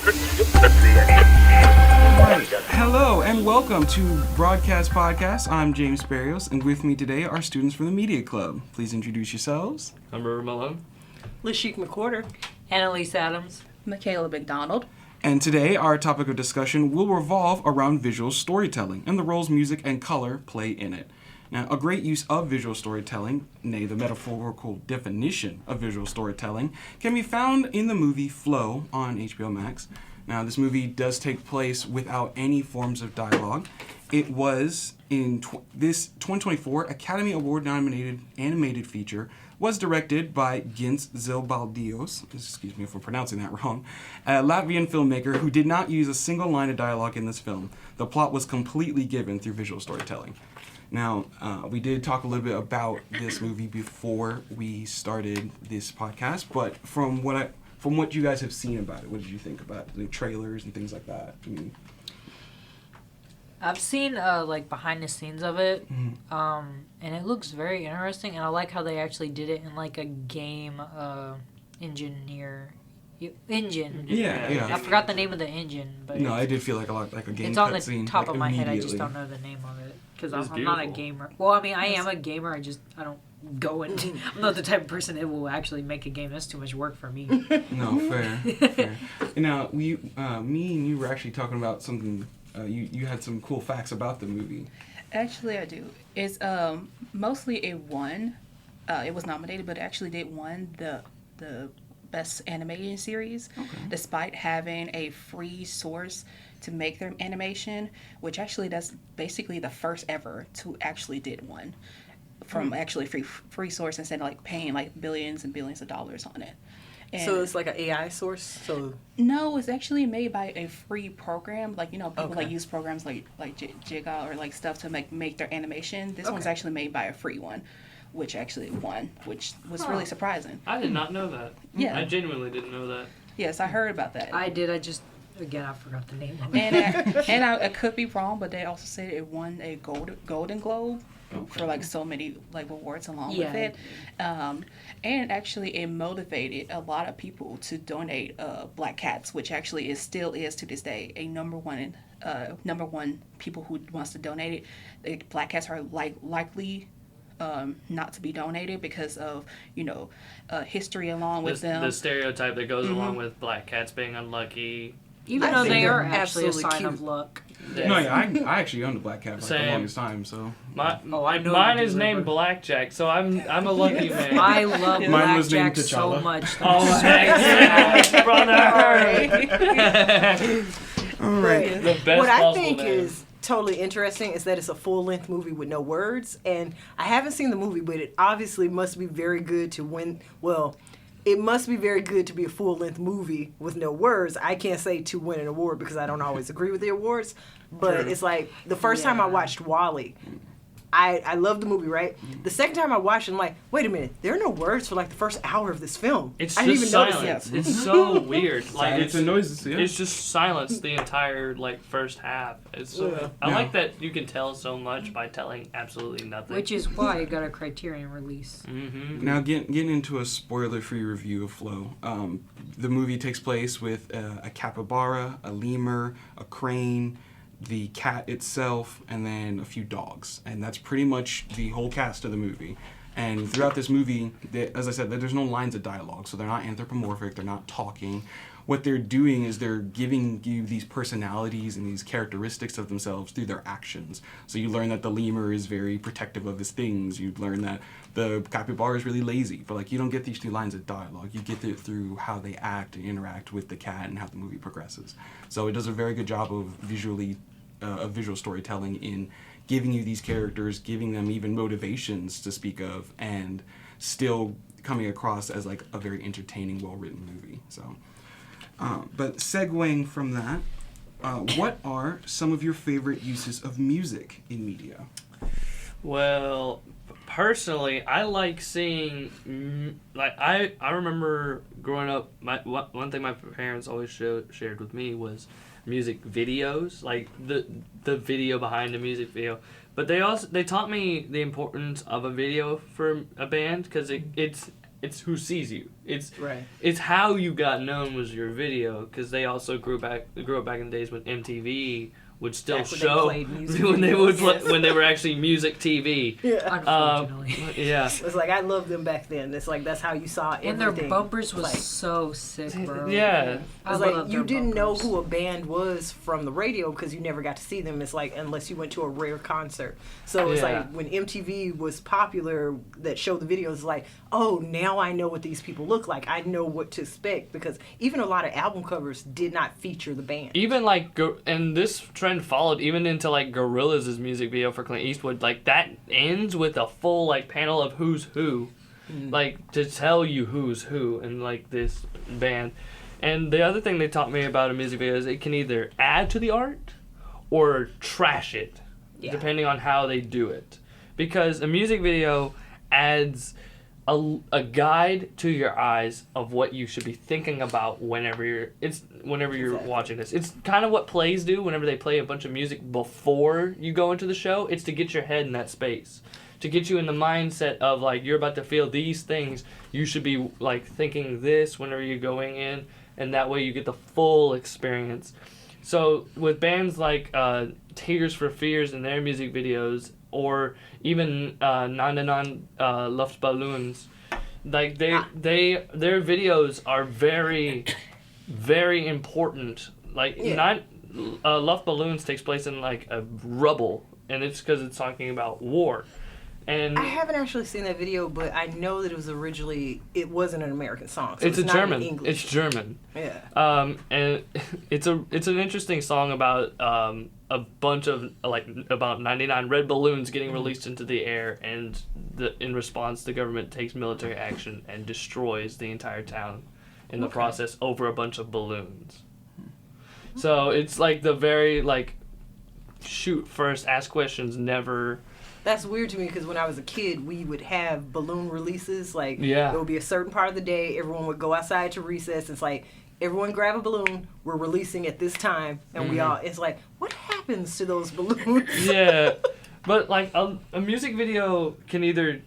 Right. Hello and welcome to Broadcast Podcast. I'm James Berrios, and with me today are students from the Media Club. Please introduce yourselves. I'm River Malone. Lashik McWhorter. Annalise Adams. Michaela McDonald. And today, our topic of discussion will revolve around visual storytelling and the roles music and color play in it. Now, a great use of visual storytelling, nay, the metaphorical definition of visual storytelling, can be found in the movie Flow on HBO Max. Now, this movie does take place without any forms of dialogue. It was, in this 2024 Academy Award-nominated animated feature, was directed by Gins Zilbaldios, excuse me if I'm pronouncing that wrong, a Latvian filmmaker who did not use a single line of dialogue in this film. The plot was completely given through visual storytelling. Now, we did talk a little bit about this movie before we started this podcast, but from what you guys have seen about it, what did you think about the trailers and things like that? I've seen like behind the scenes of it, and it looks very interesting. And I like how they actually did it in like a game engine. Yeah. I forgot the name of the engine, but No, I did feel like a lot like a game. it's on the cutscene, top like, of my head. I just don't know the name of it because I'm not a gamer. Well, I mean, I am a gamer. I don't go into. I'm not the type of person that will actually make a game. That's too much work for me. No, fair. Now, me and you were actually talking about something. You had some cool facts about the movie. Actually, I do. It's mostly a one. It was nominated, but it actually did win the best animated series, despite having a free source to make their animation, which actually that's basically the first ever to actually did one from actually free source instead of like paying like billions and billions of dollars on it. And So it's like an AI source? So no, it's actually made by a free program. Like, people like use programs like Jigga or like stuff to make their animation. This one's actually made by a free one, which actually won, which was really surprising. I did not know that. Yeah. I genuinely didn't know that. Yes, I heard about that. I did. I forgot the name of it. And I could be wrong, but they also said it won a Golden Globe for like so many like awards along with it. And actually it motivated a lot of people to donate black cats, which actually still is to this day a number one people who wants to donate it. The black cats are likely not to be donated because of history along with them. The stereotype that goes along with black cats being unlucky. Even I though think they they're are actually a absolutely sign cute. of luck. Yeah. No, yeah, I actually owned a black cat for like, the Same. longest time. So I know mine you do, is named River. Blackjack, so I'm a lucky man. I love Mine was named Blackjack so T'Challa. much. Oh, heck, brother! all right. The best what I possible think name. is totally interesting is that it's a full-length movie with no words. And I haven't seen the movie, but it obviously must be very good to win. Well, it must be very good to be a full-length movie with no words. I can't say to win an award because I don't always agree with the awards. But it's like the first time I watched Wall-E, I loved the movie, right? The second time I watched it, I'm like, wait a minute, there are no words for like the first hour of this film. It's I didn't just even silence. notice it. It's so weird. Like Silence and noises, yeah. It's just silence the entire like first half. It's so, I like that you can tell so much by telling absolutely nothing. Which is why it got a Criterion release. Now, getting into a spoiler-free review of Flow, the movie takes place with a capybara, a lemur, a crane, the cat itself, and then a few dogs. And that's pretty much the whole cast of the movie. And throughout this movie, as I said, there's no lines of dialogue, so they're not anthropomorphic, they're not talking. What they're doing is they're giving you these personalities and these characteristics of themselves through their actions. So you learn that the lemur is very protective of his things. You learn that the capybara is really lazy. But like you don't get these two lines of dialogue. You get it through how they act and interact with the cat and how the movie progresses. So it does a very good job of visual storytelling in giving you these characters, giving them even motivations to speak of, and still coming across as like a very entertaining, well-written movie. So. But segueing from that, what are some of your favorite uses of music in media? Well, personally, I like seeing, I remember growing up, one thing my parents always shared with me was music videos, like the video behind the music video. But they taught me the importance of a video for a band, because it's it's who sees you. Right. It's how you got known was your video, because they also grew up back in the days when MTV would still Back when show they played music when they would videos. when they were actually music TV. Yeah. Unfortunately. Yeah. It's like I loved them back then. It's like that's how you saw everything. And their bumpers was like, so sick, bro. Yeah. It's like you didn't know who a band was from the radio because you never got to see them. It's like unless you went to a rare concert. So it's Yeah. like when MTV was popular, that showed the videos. Like, oh, now I know what these people look like. I know what to expect because even a lot of album covers did not feature the band. Even like, and this trend followed even into like Gorillaz' music video for Clint Eastwood. Like that ends with a full like panel of who's who, like to tell you who's who in like this band. And the other thing they taught me about a music video is it can either add to the art or trash it, depending on how they do it. Because a music video adds a guide to your eyes of what you should be thinking about whenever you're watching this. It's kind of what plays do whenever they play a bunch of music before you go into the show. It's to get your head in that space, to get you in the mindset of like you're about to feel these things. You should be like thinking this whenever you're going in, and that way you get the full experience. So with bands like Tears for Fears and their music videos, or even Luftballons, like their videos are very, very important. Like Luftballons takes place in like a rubble, and it's because it's talking about war. And I haven't actually seen that video, but I know that it wasn't an American song. So it's a not German. in English. It's German. Yeah. And it's an interesting song about a bunch of about 99 red balloons getting released into the air, and in response, the government takes military action and destroys the entire town in the process over a bunch of balloons. So it's like the very like shoot first, ask questions, never. That's weird to me because when I was a kid, we would have balloon releases. Like, Yeah. there would be a certain part of the day, everyone would go outside to recess. It's like, everyone grab a balloon, we're releasing at this time. And it's like, what happens to those balloons? Yeah. But like a music video can either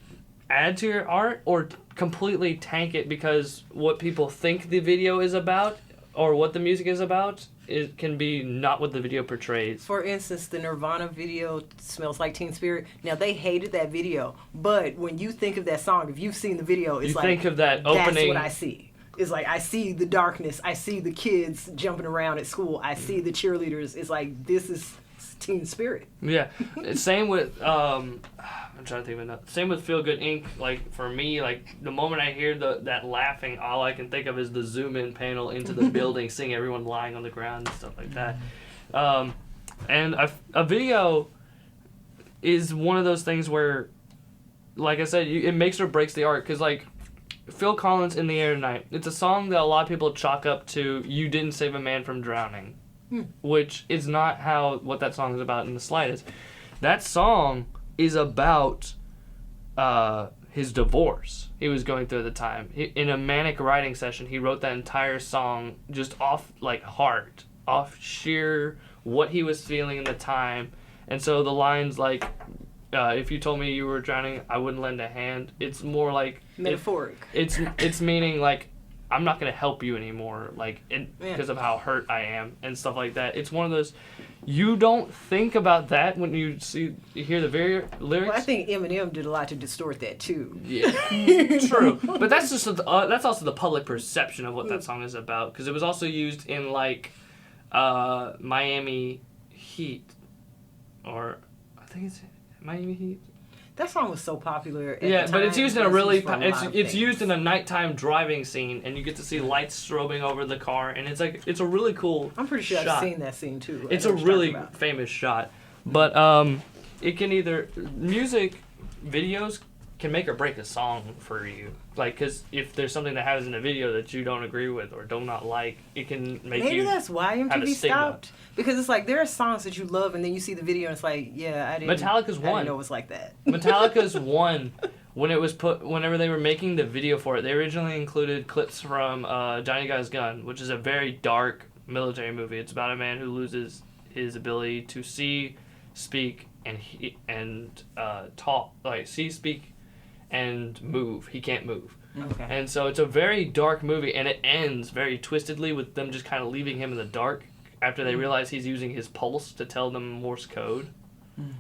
add to your art or completely tank it, because what people think the video is about or what the music is about, it can be not what the video portrays. For instance, the Nirvana video, Smells Like Teen Spirit. Now, they hated that video. But when you think of that song, if you've seen the video, it's You like, think of that that's opening. what I see. It's like, I see the darkness. I see the kids jumping around at school. I see the cheerleaders. It's like, this is Teen Spirit. Yeah. Same with I'm trying to think of another. Same with Feel Good Inc. Like for me, like the moment I hear that laughing, all I can think of is the zoom in panel into the building, seeing everyone lying on the ground and stuff like that. And a video is one of those things where, like I said, it makes or breaks the art. Because like Phil Collins' "In the Air Tonight," it's a song that a lot of people chalk up to "You Didn't Save a Man from Drowning." Which is not what that song is about in the slightest. That song is about his divorce he was going through at the time. In a manic writing session, he wrote that entire song just off heart, off sheer what he was feeling in the time. And so the lines like, if you told me you were drowning, I wouldn't lend a hand. It's more like Metaphoric. It's meaning like, I'm not going to help you anymore, because of how hurt I am and stuff like that. It's one of those, you don't think about that when you hear the very lyrics. Well, I think Eminem did a lot to distort that too. Yeah, true. But that's just that's also the public perception of what that song is about, because it was also used in like Miami Heat, or I think it's Miami Heat. That song was so popular at Yeah, the but it's time. used in a It's really used for a lot of it's things. used in a nighttime driving scene, and you get to see lights strobing over the car, and it's a really cool. I'm pretty sure shot. I've seen that scene too. I It's know a what you're really talking about. famous shot, but it can either music videos can make or break a song for you. Like, because if there's something that happens in a video that you don't agree with or do not like, it can make Maybe you. that's why have a MTV stigma. stopped. Because it's like there are songs that you love, and then you see the video, and it's like, yeah, I didn't Metallica's I didn't one. know it was like that. Metallica's one. When it was whenever they were making the video for it, they originally included clips from Johnny Guy's Gun, which is a very dark military movie. It's about a man who loses his ability to see, speak, and talk. Like see, speak, and move. He can't move. Okay. And so it's a very dark movie, and it ends very twistedly with them just kind of leaving him in the dark after they realize he's using his pulse to tell them Morse code.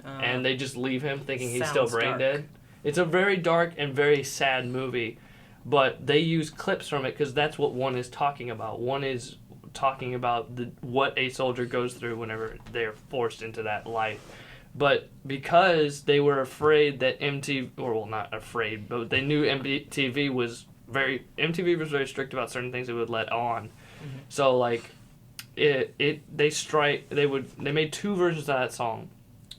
And they just leave him thinking he's still brain Sounds dead. It's a very dark and very sad movie, but they use clips from it because that's what one is talking about. One is talking about what a soldier goes through whenever they're forced into that life. But because they were afraid that MTV, or well, not afraid, but they knew MTV was very strict about certain things they would let on. So like, they made 2 versions of that song.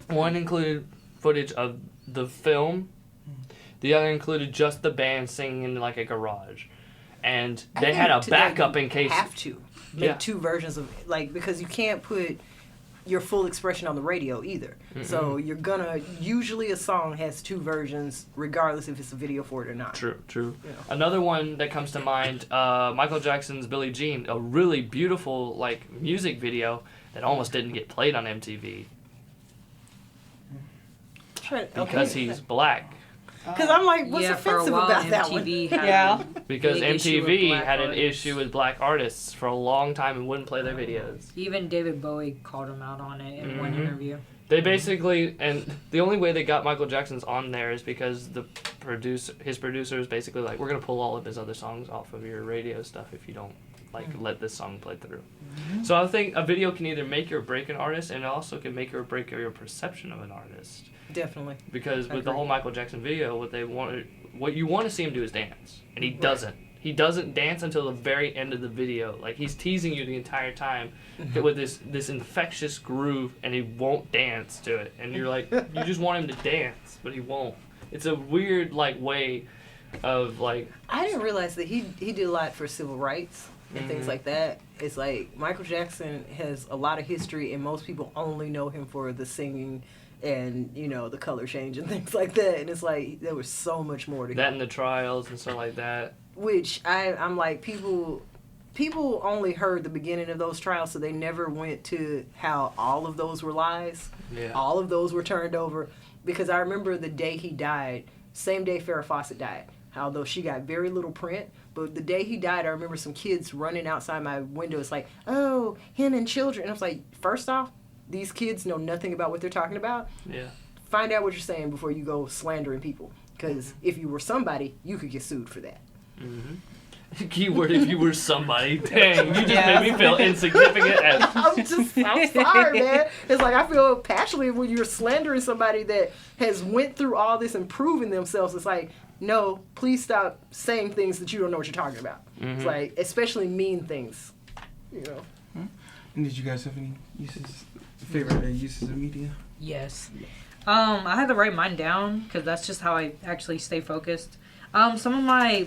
One included footage of the film. The other included just the band singing in like a garage, and they had a backup in case. Have to make 2 versions of because you can't put your full expression on the radio either. So you're gonna usually a song has 2 versions regardless if it's a video for it or not. True. Yeah. Another one that comes to mind, Michael Jackson's Billie Jean, a really beautiful like music video that almost didn't get played on MTV because he's black. Because I'm like, what's for a offensive while, about that one? MTV had Yeah. Because big issue with MTV black had an artists. issue with black artists for a long time and wouldn't play their videos. Even David Bowie called him out on it in one interview. They basically, and the only way they got Michael Jackson's on there is because his producer is basically like, we're gonna pull all of his other songs off of your radio stuff if you don't let this song play through. So I think a video can either make or break an artist, and it also can make or break your perception of an artist. Definitely. Because with the Agreed. whole Michael Jackson video, what you want to see him do is dance, and he doesn't. He doesn't dance until the very end of the video. Like, he's teasing you the entire time with this infectious groove, and he won't dance to it. And you're like, you just want him to dance, but he won't. It's a weird way of like. I didn't realize that he did a lot for civil rights and things like that. It's like Michael Jackson has a lot of history, and most people only know him for the singing and the color change and things like that. And it's like there was so much more to That him. and the trials and stuff like that. Which I'm like, people only heard the beginning of those trials, so they never went to how all of those were lies. Yeah. All of those were turned over. Because I remember the day he died, same day Farrah Fawcett died, although she got very little print. But the day he died, I remember some kids running outside my window. It's like, oh, him and children. And I was like, first off, these kids know nothing about what they're talking about. Yeah. Find out what you're saying before you go slandering people. Because if you were somebody, you could get sued for that. Keyword: if you were somebody. Dang, you just made me feel insignificant. I'm sorry, man. It's like I feel passionately when you're slandering somebody that has went through all this and proven themselves. It's like, no, please stop saying things that you don't know what you're talking about. It's like, especially mean things, And did you guys have any favorite uses of media? Yes. I had to write mine down because that's just how I actually stay focused. Some of my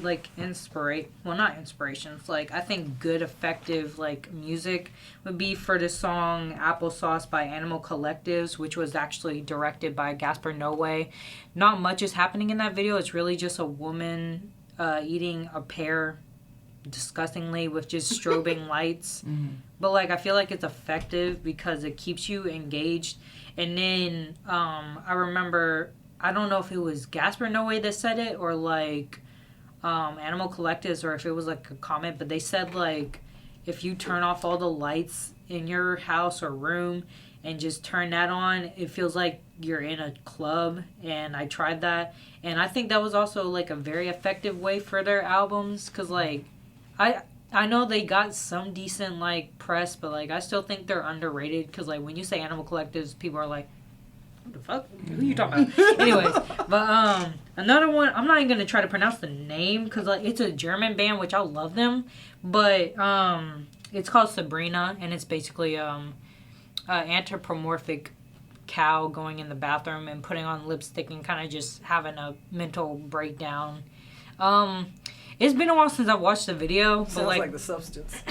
not inspirations, I think good effective music would be for the song Applesauce by Animal Collectives, which was actually directed by Gaspar Noé. Not much is happening in that video. It's really just a woman eating a pear disgustingly with just strobing lights. But I feel like it's effective because it keeps you engaged. And then I remember, I don't know if it was Gaspar Noé that said it or Animal Collectives or if it was a comment, but they said if you turn off all the lights in your house or room and just turn that on, it feels like you're in a club. And I tried that, and I think that was also a very effective way for their albums because I know they got some decent press, but I still think they're underrated because when you say Animal Collectives, people are like, what the fuck? Who are you talking about? Anyways, but another one, I'm not even gonna try to pronounce the name because it's a German band, which I love them, but it's called Sabrina, and it's basically anthropomorphic cow going in the bathroom and putting on lipstick and kind of just having a mental breakdown. It's been a while since I watched the video. Sounds but like The Substance.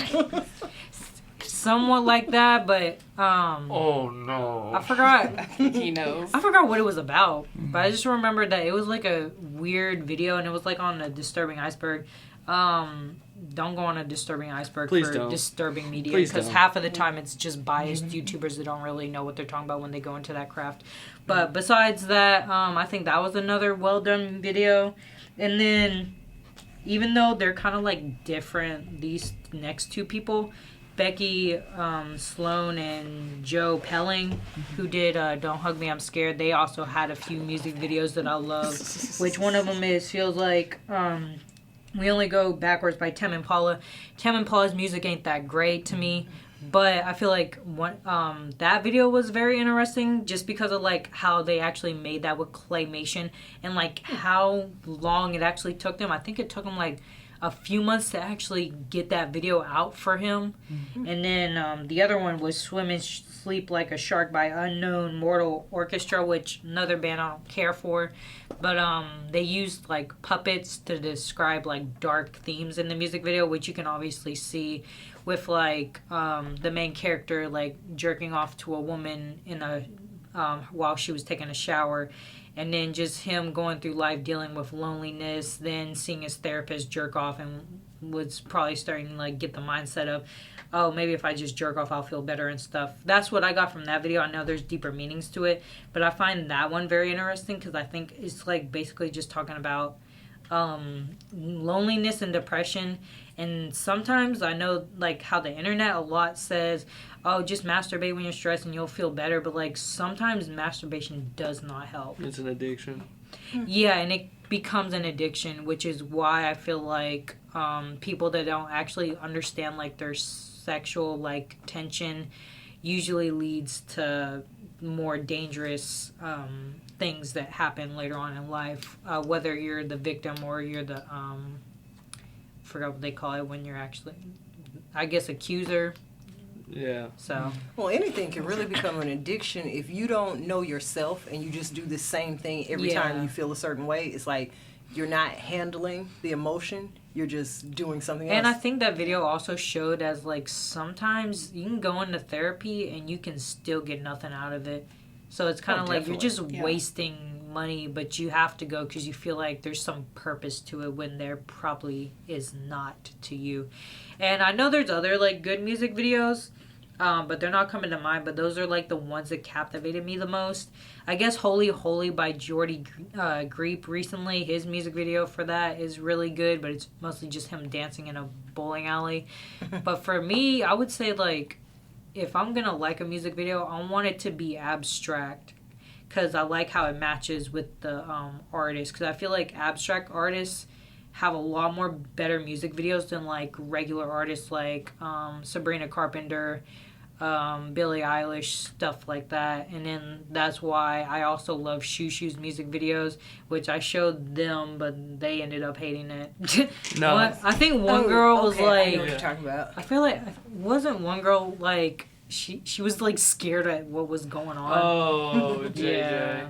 somewhat like that, but Oh no! I forgot. He knows. I forgot what it was about, but I just remember that it was a weird video, and it was on a disturbing iceberg. Don't go on a disturbing iceberg Please for don't. disturbing media Please because don't. half of the time it's just biased YouTubers that don't really know what they're talking about when they go into that craft. But besides that, I think that was another well done video, and then even though they're kind of like different, these next two people, Becky Sloan and Joe Pelling, who did Don't Hug Me, I'm Scared, they also had a few music videos that I love, which one of them is Feels Like We Only Go Backwards by Tame Impala. Tame Impala's music ain't that great to me, but I feel like that video was very interesting just because of like how they actually made that with claymation and like how long it actually took them. I think it took them like a few months to actually get that video out for him. And then the other one was Swim and Sleep Like a Shark by Unknown Mortal Orchestra, which another band I don't care for. But they used like puppets to describe like dark themes in the music video, which you can obviously see with like the main character like jerking off to a woman in a while she was taking a shower. And then just him going through life dealing with loneliness, then seeing his therapist jerk off and was probably starting to like get the mindset of, oh, maybe if I just jerk off, I'll feel better and stuff. That's what I got from that video. I know there's deeper meanings to it, but I find that one very interesting because I think it's like basically just talking about loneliness and depression. And sometimes I know like how the internet a lot says, oh, just masturbate when you're stressed and you'll feel better, but like sometimes masturbation does not help. It's an addiction. Yeah, and it becomes an addiction, which is why I feel like people that don't actually understand like their sexual like tension usually leads to more dangerous things that happen later on in life, whether you're the victim or you're the forgot what they call it when you're actually, I guess, accuser. Yeah. So. Well, anything can really become an addiction if you don't know yourself and you just do the same thing every time you feel a certain way. It's like you're not handling the emotion. You're just doing something else. And I think that video also showed as like sometimes you can go into therapy and you can still get nothing out of it. So it's kind of like you're just wasting money, but you have to go because you feel like there's some purpose to it when there probably is not to you. And I know there's other like good music videos, but they're not coming to mind. But those are like the ones that captivated me the most. I guess Holy Holy by Jordy Greep recently, his music video for that is really good, but it's mostly just him dancing in a bowling alley. But for me, I would say like if I'm gonna like a music video, I want it to be abstract because I like how it matches with the artist. Because I feel like abstract artists have a lot more better music videos than like regular artists like Sabrina Carpenter, Billie Eilish, stuff like that. And then that's why I also love Shoo Shoo's music videos, which I showed them, but they ended up hating it. No. I think one girl was I like, know what you're talking about. I feel like, wasn't one girl like, she was like scared at what was going on. Oh, JJ.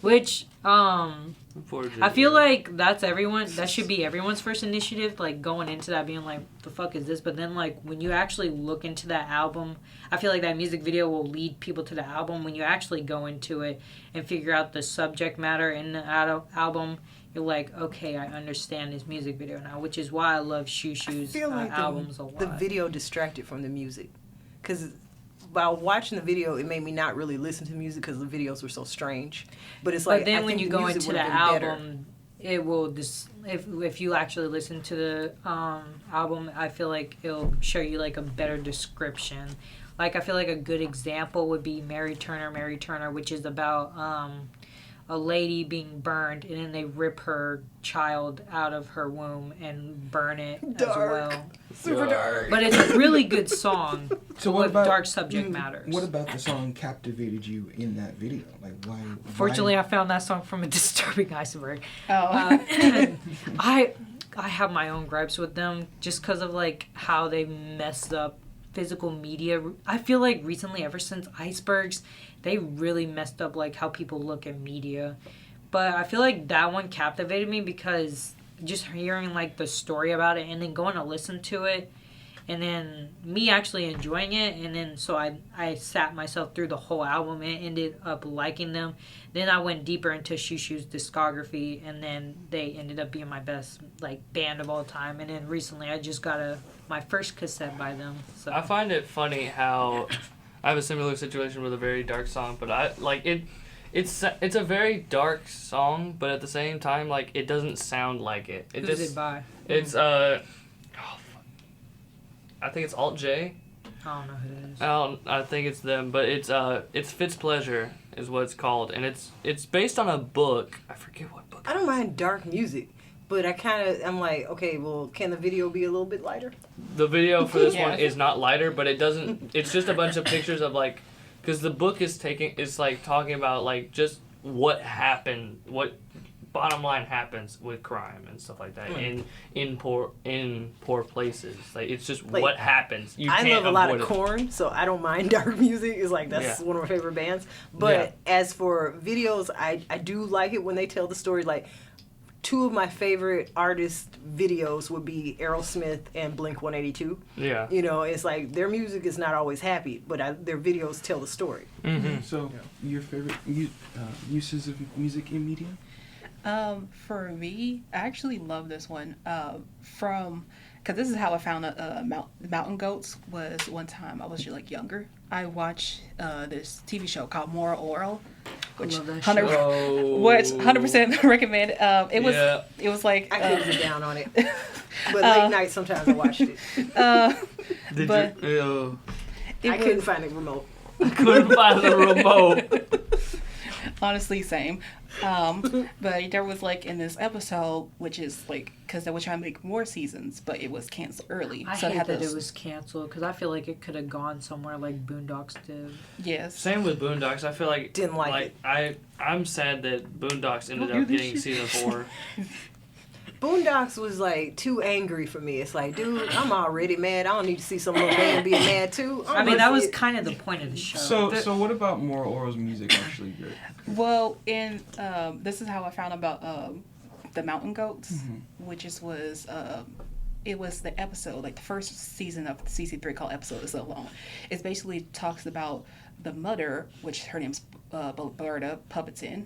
Which, Poor JJ. I feel like that should be everyone's first initiative, like going into that being like, the fuck is this? But then like when you actually look into that album, I feel like that music video will lead people to the album. When you actually go into it and figure out the subject matter in the album, you're like, okay, I understand this music video now, which is why I love Shoo Shoo's albums a lot. The video distracted from the music. Because while watching the video, it made me not really listen to music because the videos were so strange. But it's like, but then I when think you the go music into the would've been better. album, it will just if you actually listen to the album, I feel like it'll show you like a better description. Like I feel like a good example would be Mary Turner, which is about a lady being burned and then they rip her child out of her womb and burn it as well. Super dark. But it's a really good song So what with about dark subject matters. What about the song captivated you in that video? Like why? Fortunately, I found that song from a Disturbing Iceberg. Oh. I have my own gripes with them just because of like how they messed up physical media. I feel like recently, ever since Icebergs, they really messed up like how people look at media. But I feel like that one captivated me because just hearing like the story about it and then going to listen to it and then me actually enjoying it, and then so I sat myself through the whole album and ended up liking them. Then I went deeper into Shoo Shoo's discography, and then they ended up being my best like band of all time. And then recently I just got my first cassette by them. So I find it funny how I have a similar situation with a very dark song, but I like it. It's a very dark song, but at the same time, like, it doesn't sound like it. Who's it by? It's I think it's Alt J. I don't know who it is. I think it's them, but it's Fitz Pleasure is what it's called, and it's based on a book. I forget what book. I don't mind dark music, but I'm like, okay, well, can the video be a little bit lighter? The video for this Yeah. one is not lighter, but it doesn't. It's just a bunch of pictures of like, because the book is like talking about like just what happened, what bottom line happens with crime and stuff like that in poor places. Like it's just Like, what happens. You I can't love a lot of avoid it. Corn, so I don't mind dark music. It's like that's Yeah. one of my favorite bands. But as for videos, I do like it when they tell the story. Like two of my favorite artist videos would be Aerosmith and Blink 182. Yeah. You know, it's like their music is not always happy, but their videos tell the story. Mm-hmm. So, your favorite uses of music in media? For me, I actually love this one. Because this is how I found Mountain Goats. Was one time I was like younger. I watched this TV show called Moral Oral, which love that 100% recommend. It was like I couldn't get down on it, but late night sometimes I watched it. Did But- you? I couldn't find the remote. Couldn't find the remote. Honestly, same. But there was like in this episode, which is like because they were trying to make more seasons, but it was canceled early. I so hate had that this- it was canceled because I feel like it could have gone somewhere like Boondocks did. Yes. Same with Boondocks. I feel like Didn't like it. I'm sad that Boondocks ended Don't do up this getting shit. season 4. Boondocks was like too angry for me. It's like, dude, I'm already mad. I don't need to see some little man being mad too. I mean, that was kind of the point of the show. So what about Moral Oral's music actually good? Well, in this is how I found about the Mountain Goats, Mm-hmm. which was it was the episode like the first season of season 3 called Episode Is Alone. It basically talks about the mother, which her name's Berta Puppetin.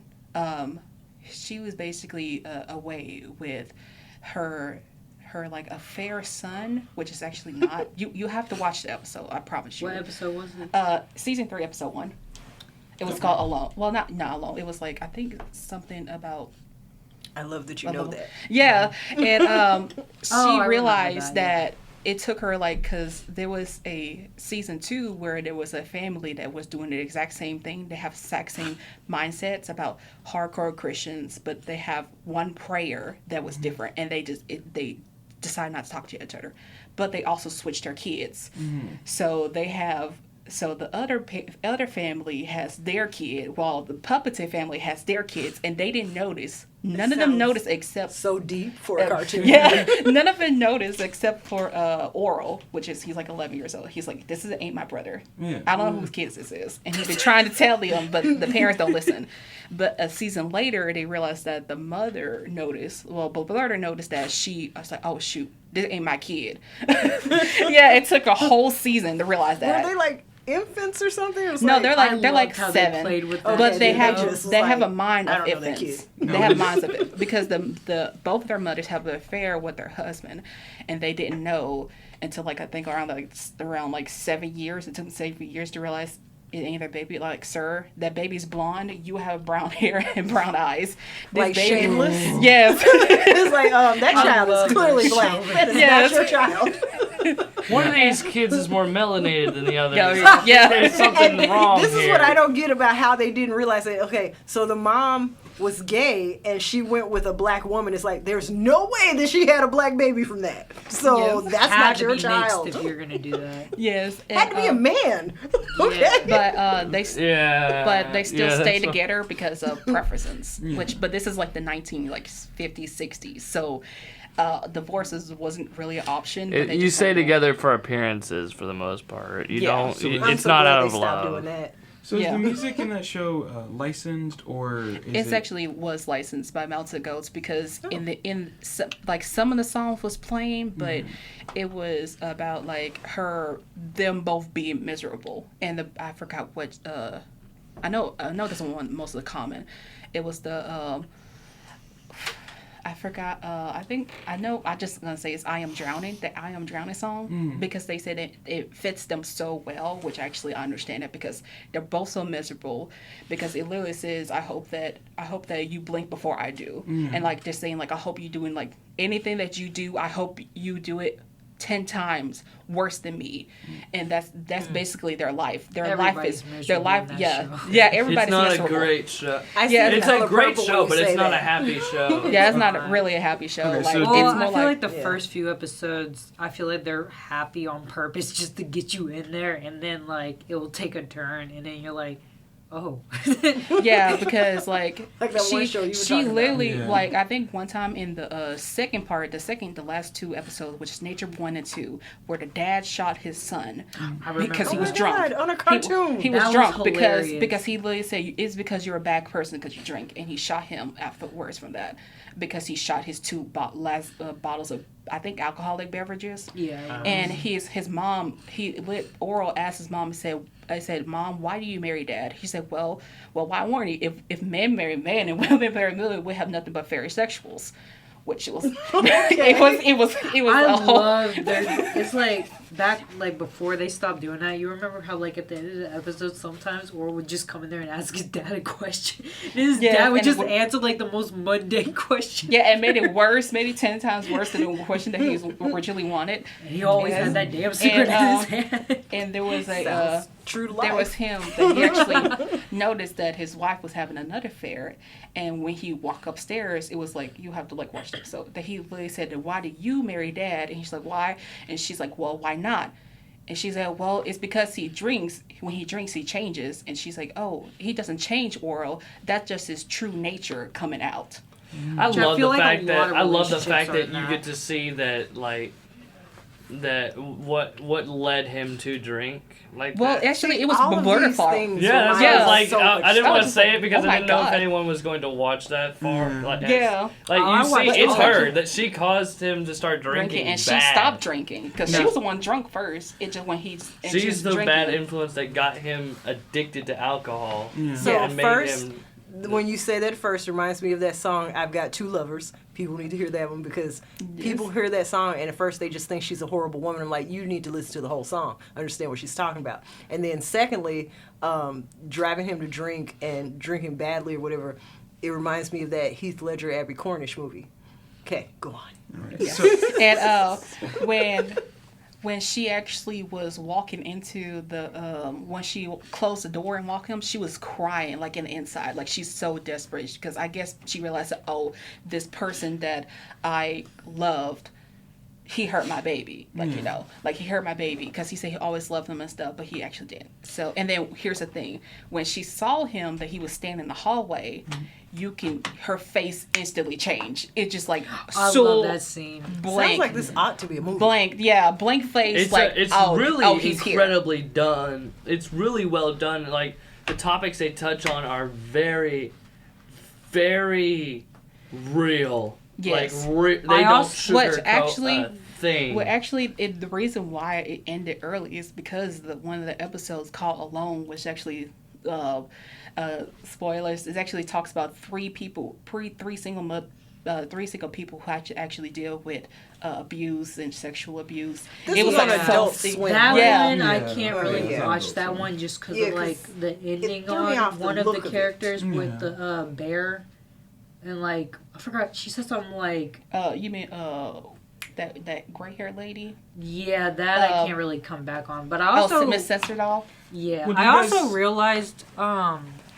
She was basically away with her like affair son, which is actually not. You have to watch the episode. I promise you. What episode was it? Season 3, episode 1. It was called Alone. Well, not Alone. It was like I think something about. I love that you know that. Yeah, and she I remember realized that, that it took her like because there was a season 2 where there was a family that was doing the exact same thing. They have exact same mindsets about hardcore Christians, but they have one prayer that was different, and they decide not to talk to each other. But they also switched their kids, so they have. So the other family has their kid, while the Puppetin family has their kids, and they didn't notice. None of them sounds noticed except So deep for a cartoon. yeah, none of them noticed except for Oral, which is he's like 11 years old. He's like, this ain't my brother. Yeah. I don't know whose kids this is, and he's been trying to tell them, but the parents don't listen. But a season later, they realized that the mother noticed. Well, the mother noticed that I was like, oh shoot, this ain't my kid. Yeah, it took a whole season to realize that. Were they like infants or something? It was No, like, they're I like loved how they 7. played with Okay, But they they have just they have like, a mind I of don't know that infants. kid. They have minds of it because the both their mothers have an affair with their husband, and they didn't know until like I think around like 7 years. It took them 7 years to realize it ain't their baby. Like, sir, that baby's blonde. You have brown hair and brown eyes. This Like Shameless? Yes. It's like, that child love is clearly that black. show. That is Yes. not your child. One of these kids is more melanated than the other. Yeah. There's something wrong This is here. what I don't get about how they didn't realize that. Okay, so the mom was gay and she went with a black woman. It's like there's no way that she had a black baby from that. So Yes. that's Had not to your be child. mixed if you're gonna do that. Yes. Had to be a man. Okay. But they still Yeah, stay that's what- together because of preferences. But this is like the 1950s, 60s. So divorces wasn't really an option. But they You just stay like, together for appearances for the most part. You Yeah. don't. So I'm It's so not glad out they of stopped love. doing that. So is Yeah. the music in that show licensed or is It's it... actually was licensed by Mountain Goats because some of the songs was playing, but it was about like them both being miserable, and I forgot what I know this one most of the common. It was the I forgot. I just gonna say it's "I Am Drowning," the "I Am Drowning" song, because they said it fits them so well. Which actually I understand it because they're both so miserable. Because it literally says, "I hope that you blink before I do," and like they're saying like, "I hope you're doing like anything that you do. I hope you do it 10 times worse than me." And that's basically their life. Everybody's Their life. miserable in that Yeah, show. yeah. Everybody's It's not miserable. a great show. Yeah, It's a great show, but it's not a happy show. Yeah, it's not really a happy show. Okay, like so it's Well, more I feel like the Yeah. first few episodes, I feel like they're happy on purpose just to get you in there, and then like it will take a turn, and then you're like, oh. yeah, because like Like that one show you were talking about. literally Yeah. like I think one time in the second part, the last 2 episodes, which is Nature 1 and 2, where the dad shot his son I remember because he Oh was my drunk. God, on a cartoon. He was That was drunk because hilarious. he literally said it's because you're a bad person because you drink, and he shot him afterwards from that because he shot his 2 bottles of I think alcoholic beverages. Yeah. And his mom, Oral asked his mom and said, "Mom, why do you marry Dad?" He said, well, why weren't he? If men marry men and women marry women, we have nothing but fairy sexuals. Which it was, it was I a whole, love their. It's like back like before they stopped doing that. You remember how like at the end of the episode sometimes Oral would just come in there and ask his dad a question. And his Yeah, dad would and it just would- answer like the most mundane question. yeah, and made it worse, maybe 10 times worse than the question that he originally wanted. And he always Yes. had that damn cigarette And, in his hand. And there was Sounds true to life. there was him that he actually noticed that his wife was having another affair, and when he walked upstairs, it was like, you have to like watch the episode, that he literally said, "Why did you marry Dad?" And he's like, "Why?" And she's like, "Well, why not?" And she said, "Well, it's because he drinks. When he drinks, he changes." And she's like, "Oh, he doesn't change, Oral. That's just his true nature coming out." I Which I love feel the like a fact lot of that relationships are you not. get to see that like that what led him to drink like Well, that. actually, it was all of border these fault. things Yeah, that's remind what I was us like. so much I didn't I want was to just say like, it because oh I my didn't know if God. anyone was going to watch that far. Like, Yeah. like Oh, I you watched see, it's all her of it. that she caused him to start drinking, And she bad. stopped drinking because she No. was the one drunk first. It just when he's and she She's was the drinking. bad influence that got him addicted to alcohol. Yeah. So and made first, him. when you say that first, reminds me of that song, "I've Got Two Lovers." People need to hear that one because people hear that song and at first they just think she's a horrible woman. I'm like, you need to listen to the whole song, understand what she's talking about. And then secondly, driving him to drink and drinking badly or whatever, it reminds me of that Heath Ledger, Abby Cornish movie. Okay, go on. All right. Yeah. So, And when she actually was walking into the when she closed the door and walked him, she was crying like in the inside, like she's so desperate because I guess she realized that, oh, this person that I loved, he hurt my baby, like you know, like he hurt my baby because he said he always loved him and stuff, but he actually didn't. So and then here's the thing: when she saw him that he was standing in the hallway, her face instantly changed. It just like I so love that scene. blank. Sounds like this ought to be a movie. Blank face. It's like it's oh, really oh, he's here. incredibly done. It's really well done. Like the topics they touch on are very, very real. Yes. Like they I don't also- Which sugarcoat actually- a thing. Well, actually, the reason why it ended early is because one of the episodes called "Alone," which actually, spoilers, it actually talks about three single people who actually deal with abuse and sexual abuse. This it was was on like Adult something- Swim. That Yeah. one I Yeah. can't Oh, really yeah. watch that one just because Yeah, of 'cause like the ending threw me off on the one of look the of it. characters with Yeah. the bear, and like I forgot she said something like You mean that gray haired lady? yeah that I Um, can't really come back on, but I also Miss Sensordoll. yeah Well, do I you guys- also realized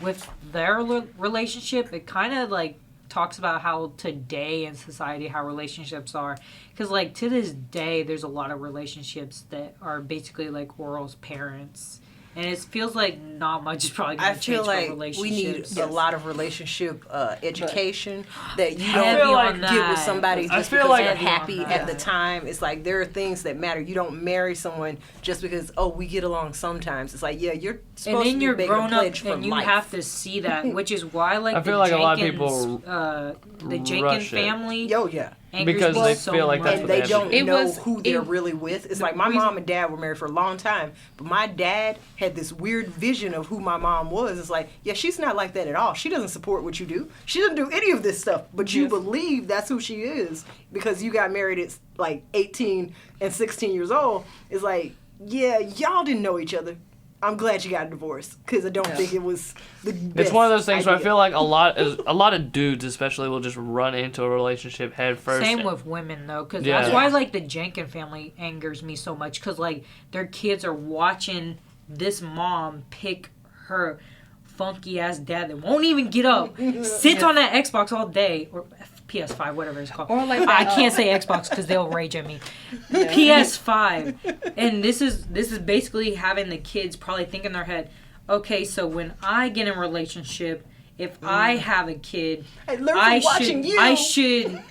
with their relationship it kind of like talks about how today in society how relationships are because like to this day there's a lot of relationships that are basically like Oral's parents and it feels like not much is probably going I to feel change for like relationships. we need a lot of relationship education that you Heavy don't on get with that. somebody I just feel because like- they're Heavy on happy that. at the time. It's like there are things that matter. You don't marry someone just because we get along sometimes. It's like you're and supposed then to be you're making a grown up pledge for and you life. have to see that which is why like I the feel like a lot of Jenkins, people the Jenkins rush it. family Oh yeah, angers Because me they so feel like much. that's and what they have don't to do. know It was- who they're it- really with. It's the like my reason- mom and dad were married for a long time, but my dad had this weird vision of who my mom was. It's like, yeah, she's not like that at all. She doesn't support what you do. She doesn't do any of this stuff, but you Yes. believe that's who she is because you got married at like 18 and 16 years old. It's like, yeah, y'all didn't know each other. I'm glad you got a divorce because I don't think it was the best It's one of those things where I idea. feel like a lot of dudes, especially, will just run into a relationship head first. Same with women though, because Yeah. that's why like the Jenkins family angers me so much. Because like their kids are watching this mom pick her funky ass dad that won't even get up, sits on that Xbox all day or PS5, whatever it's called. Or like I that, can't say Xbox because they'll rage at me. Yeah. PS5, and this is basically having the kids probably think in their head, okay, so when I get in a relationship, if I have a kid, I learned from I watching should you. I should.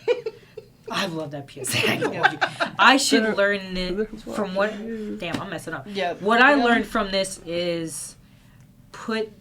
I love that PS5. I ain't gonna hold you. I should learn it from what. Damn, I'm messing up. Yeah. What I Yeah. learned from this is put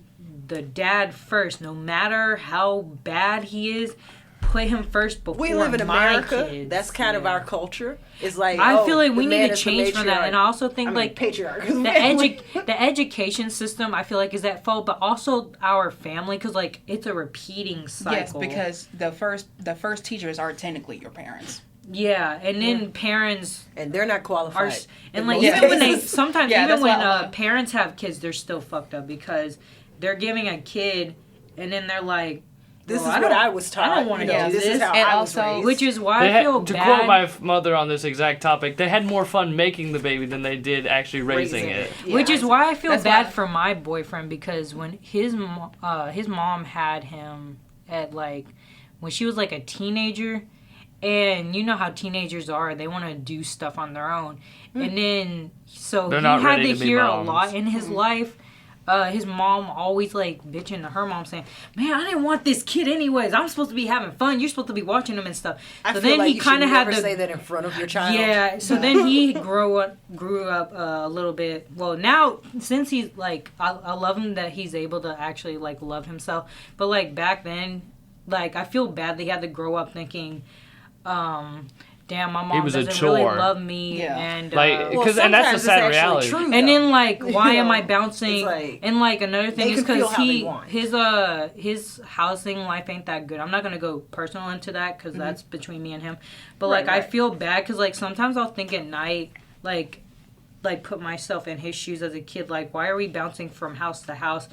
the dad first, no matter how bad he is. Put him first before We live in my America. kids. That's kind of Yeah. our culture. It's like I oh, feel like the we man need to is the change from that, matriarch. and I also think I mean, like patriarch. the education system I feel like is at fault, but also our family because like it's a repeating cycle. Yes, because the first teachers are technically your parents. yeah, and then parents and they're not are qualified. and in like most even when they cases. sometimes Yeah, even that's when why- parents have kids, they're still fucked up because they're giving a kid, and then they're like, This well, is what don't- I was taught. I don't want to you know, do this. this. Is how And I was also- raised. Which is why They I had, feel to bad. quote my mother on this exact topic, they had more fun making the baby than they did actually raising it. Which is why I feel That's bad why- for my boyfriend because when his mom had him at like when she was like a teenager, and you know how teenagers are, they want to do stuff on their own, and then so They're he not had ready to to be hear a moms. lot in his life. His mom always like bitching to her mom saying, "Man, I didn't want this kid anyways. I'm supposed to be having fun. You're supposed to be watching him and stuff." I So feel then like he you kind of should had never to say that in front of your child. yeah, so then he grew up a little bit. Well, now since he's like, I love him that he's able to actually like love himself. But like back then, like I feel bad that he had to grow up thinking, damn, my mom was a doesn't really chore. love me, Yeah. and Like, Well, 'cause- and that's the sometimes sad it's actually reality. true, and though. then like why You am I know, bouncing? it's like, And like another thing they is can feel because how they want. his housing life ain't that good. I'm not gonna go personal into that because that's between me and him. But Right, like I right. feel bad because like sometimes I'll think at night like put myself in his shoes as a kid. Like why are we bouncing from house to house?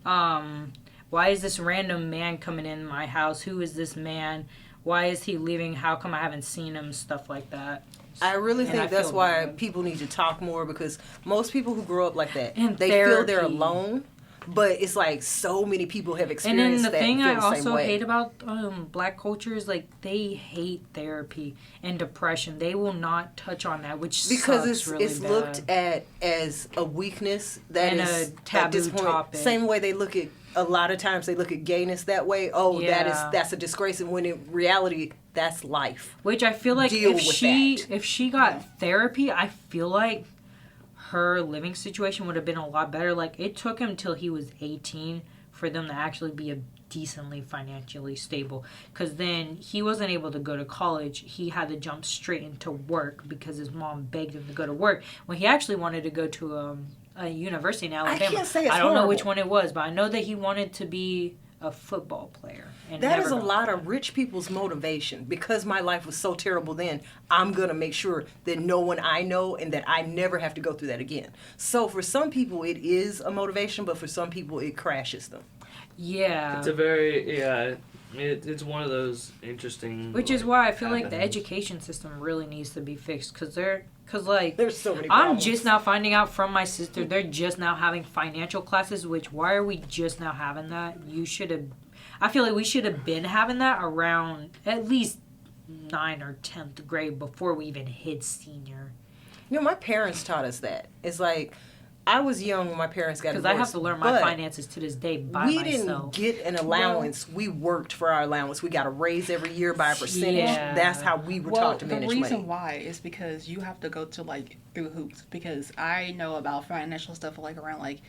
Why is this random man coming in my house? Who is this man? Why is he leaving? How come I haven't seen him? Stuff like that. I really And I think that's feel why bad. people need to talk more because most people who grow up like that, And they feel they're therapy. alone. But it's like so many people have And experienced then the that thing and I feel the same also way. hate about black culture is like they hate therapy and depression. They will not touch on that, which because sucks it's really it's bad. looked at as a weakness that And is a at this taboo point, topic. same way they look at a lot of times they look at gayness that way. Oh, Yeah. that's a disgrace, and when in reality that's life. Which I feel like deal if with she that. if she got therapy, I feel like her living situation would have been a lot better. Like it took him till he was 18 for them to actually be a decently financially stable. Because then he wasn't able to go to college. He had to jump straight into work because his mom begged him to go to work when he actually wanted to go to a university in Alabama. can't say it's I don't know which horrible. one it was, but I know that he wanted to be a football player. And That never is a got lot there. of rich people's motivation. Because my life was so terrible then, I'm going to make sure that no one I know and that I never have to go through that again. So for some people, it is a motivation, but for some people, it crashes them. Yeah. It's a very it's one of those interesting. Which is like, why I feel like the happenings. education system really needs to be fixed because like There's so many I'm problems. just now finding out from my sister they're just now having financial classes. Which why are we just now having that? I feel like we should have been having that around at least 9th or 10th grade before we even hit senior. You know, my parents taught us that. It's like, I was young when my parents got Because divorced. I have to learn my but finances to this day by we myself. didn't get an allowance. We worked for our allowance. We got a raise every year by a percentage. Yeah. That's how we were Well, taught to the manage reason money. why is because you have to go to like through hoops. Because I know about financial stuff like around like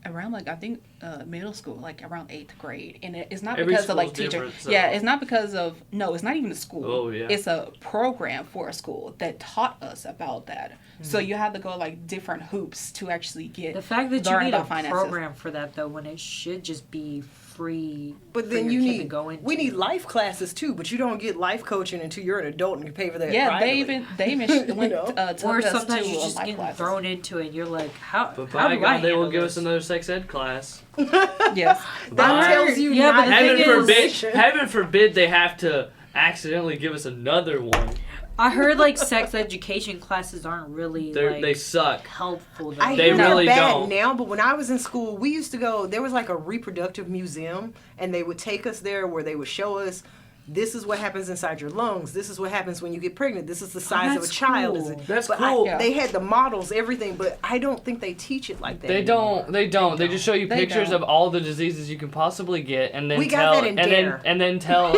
around like I think middle school, like around 8th grade, and it's not Every because of like school's teacher. different, so- Yeah, it's not because of it's not even the school. Oh, yeah. It's a program for a school that taught us about that. So you have to go like different hoops to actually get The fact that you learn need a about finances. program for that though, when it should just be free. But for then your you kid need to go into. we need life classes too. But you don't get life coaching until you're an adult and you pay for that. Yeah, privately. they even went know? took Or us to sometimes you a just life get classes. thrown into it. And you're like, how? But how by do I God, they will handle give this? us another sex ed class. Yes. That Bye. tells you Yeah, not but the Heaven thing is- forbid, heaven forbid they have to accidentally give us another one. I heard like sex education classes aren't really They suck. helpful. Though. I They hear really they're bad don't. now, but when I was in school, we used to go. There was like a reproductive museum, and they would take us there where they would show us. This is what happens inside your lungs. This is what happens when you get pregnant. This is the size of a that's child. cool. That's but cool. Yeah. They had the models, everything, but I don't think they teach it like that. They anymore. don't. They don't. They just show you They pictures don't. of all the diseases you can possibly get, and then We got tell, that in and Dare. then tell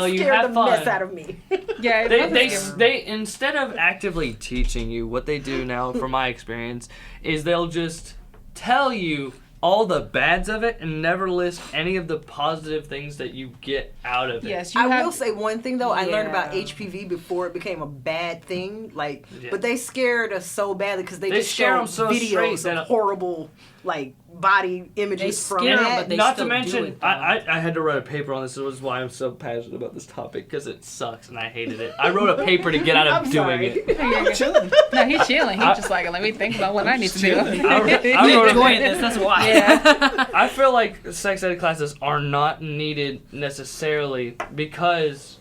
It you scared have the mess fun. out of me. Yeah, it They, wasn't they, scary. they instead of actively teaching you, what they do now, from my experience, is they'll just tell you all the bads of it and never list any of the positive things that you get out of it. Yes, you I have will say one thing though. I learned about Yeah. HPV before it became a bad thing. Like, Yeah. but they scared us so badly because they They just scare showed 'em so straight videos that- of horrible like body images They from scare 'em, that. but they Not to still do mention, it, though. I had to write a paper on this. This is why I'm so passionate about this topic, because it sucks and I hated it. I wrote a paper to get out of I'm doing sorry. it. I'm chilling. No, he's chilling. He's just like, let me think about what I need to do. I wrote You're a enjoying this. That's why. Yeah. I feel like sex ed classes are not needed necessarily because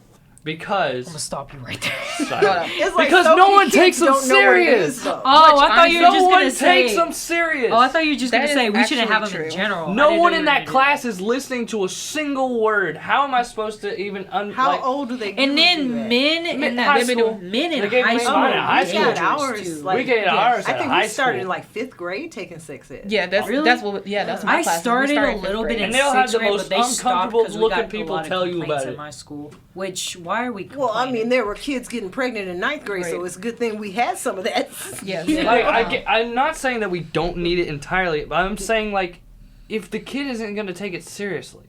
I'm gonna stop you right there. Hold up. It's like Because so no many one kids takes them don't know what it serious. is, though. Oh, I thought you were no just one gonna say. takes them serious. Oh, I thought you were just That gonna is say we shouldn't have them actually in true. general. I No didn't one know in you were that gonna do class is listening to a single word. How am I supposed to even How old do they? And usually then do that? men in Mid- that high school. men in They gave high me school. mine in high we got school. ours. too. Like, we get yeah. ours I at think high we started school. in like 5th grade taking sex ed. Yeah, that's Really? that's what that's my I class. started a fifth little bit grade. in And they'll have sixth the grade, most but they stopped uncomfortable 'cause we looking got a people lot of tell you complaints about in it. my school. Which why are we? Well, I complaining? mean, there were kids getting pregnant in 9th grade, so Right. it's a good thing we had some of that. Yes. Yeah. Like, I'm not saying that we don't need it entirely, but I'm saying, like, if the kid isn't going to take it seriously,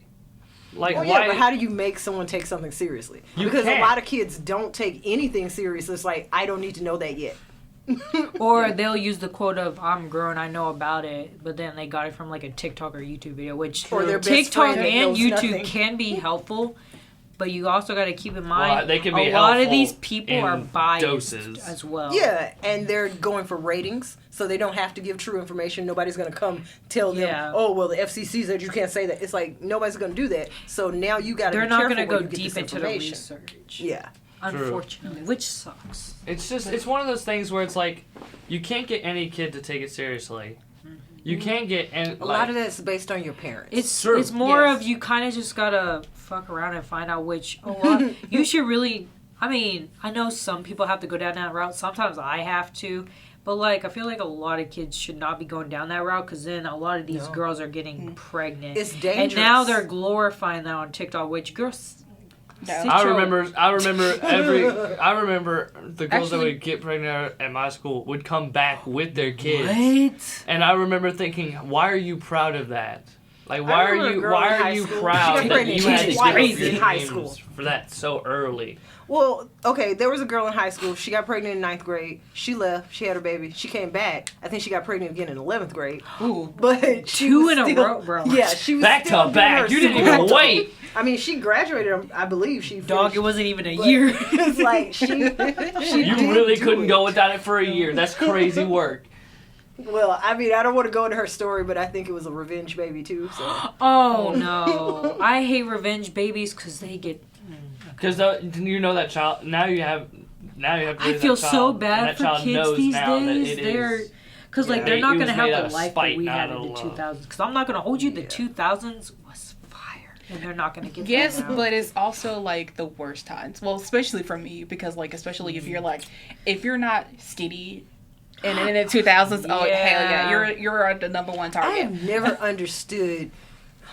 like, Well, why? yeah, but how do you make someone take something seriously? You Because can't. a lot of kids don't take anything serious. It's like, I don't need to know that yet. Or they'll use the quote of "I'm grown, I know about it," but then they got it from like a TikTok or YouTube video, which Or their best TikTok friend that and knows YouTube nothing. can be helpful. But you also got to keep in mind they can be a lot of helpful these people in are biased doses. as well. Yeah, and they're going for ratings, so they don't have to give true information. Nobody's going to come tell them, Yeah. oh, well, the FCC said you can't say that. It's like, nobody's going to do that. So now you got to They're be not careful going to where go you get deep this into the information. research. Yeah. Unfortunately, which sucks. It's one of those things where it's like, you can't get any kid to take it seriously. You can't get any. A lot of that's based on your parents. It's True. it's more Yes. of you kind of just gotta fuck around and find out which. A lot you should really. I mean, I know some people have to go down that route. Sometimes I have to, but like I feel like a lot of kids should not be going down that route because then a lot of these No. girls are getting pregnant. It's and dangerous. now they're glorifying that on TikTok. Which girls? No. sit I your- remember the girls that Actually- would get pregnant at my school would come back with their kids. What? And I remember thinking, why are you proud of that? Like, why are remember a you girl in high why are you school. She proud got that pregnant you had to twice give up in your high dreams school. for that so early? Well, okay, there was a girl in high school. She got pregnant in 9th grade. She left. She had her baby. She came back. I think she got pregnant again in 11th grade. Ooh. But she Two was in a still- row, bro. Yeah, she was Back still to doing back. her You didn't school. even wait. I mean, she graduated. I believe she. Dog, it finished, wasn't even a but year. It's like she You did really do couldn't it. go without it for a year. That's crazy work. Well, I mean, I don't want to go into her story, but I think it was a revenge baby too. So Oh no! I hate revenge babies because they get. Because you know that child now you have to I raise feel that so child, and bad that for child kids knows these now that days. it They're is- because like Yeah. they're not It was gonna have made out the of life spite, that we not had in out the of love. 2000s. Because I'm not gonna hold you. The Yeah. 2000s was fire, and they're not gonna get Yes, that now. but it's also like the worst times. Well, especially for me, because like especially if you're like if you're not skinny and in the 2000s, oh hell yeah, Yeah. you're the number one I target. have never understood,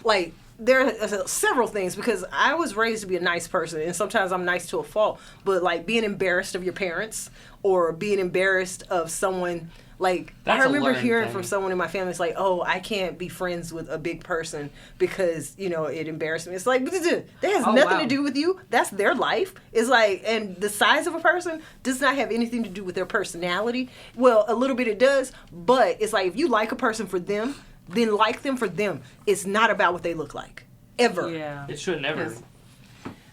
like, there are several things because I was raised to be a nice person and sometimes I'm nice to a fault, but like being embarrassed of your parents or being embarrassed of someone Like, That's I a remember learned hearing thing. from someone in my family, it's like, oh, I can't be friends with a big person because, you know, it embarrassed me. It's like, that has Oh, nothing wow. to do with you. That's their life. It's like, and the size of a person does not have anything to do with their personality. Well, a little bit it does, but it's like, if you like a person for them, then like them for them. It's not about what they look like. Ever. Yeah, It should never. Yes.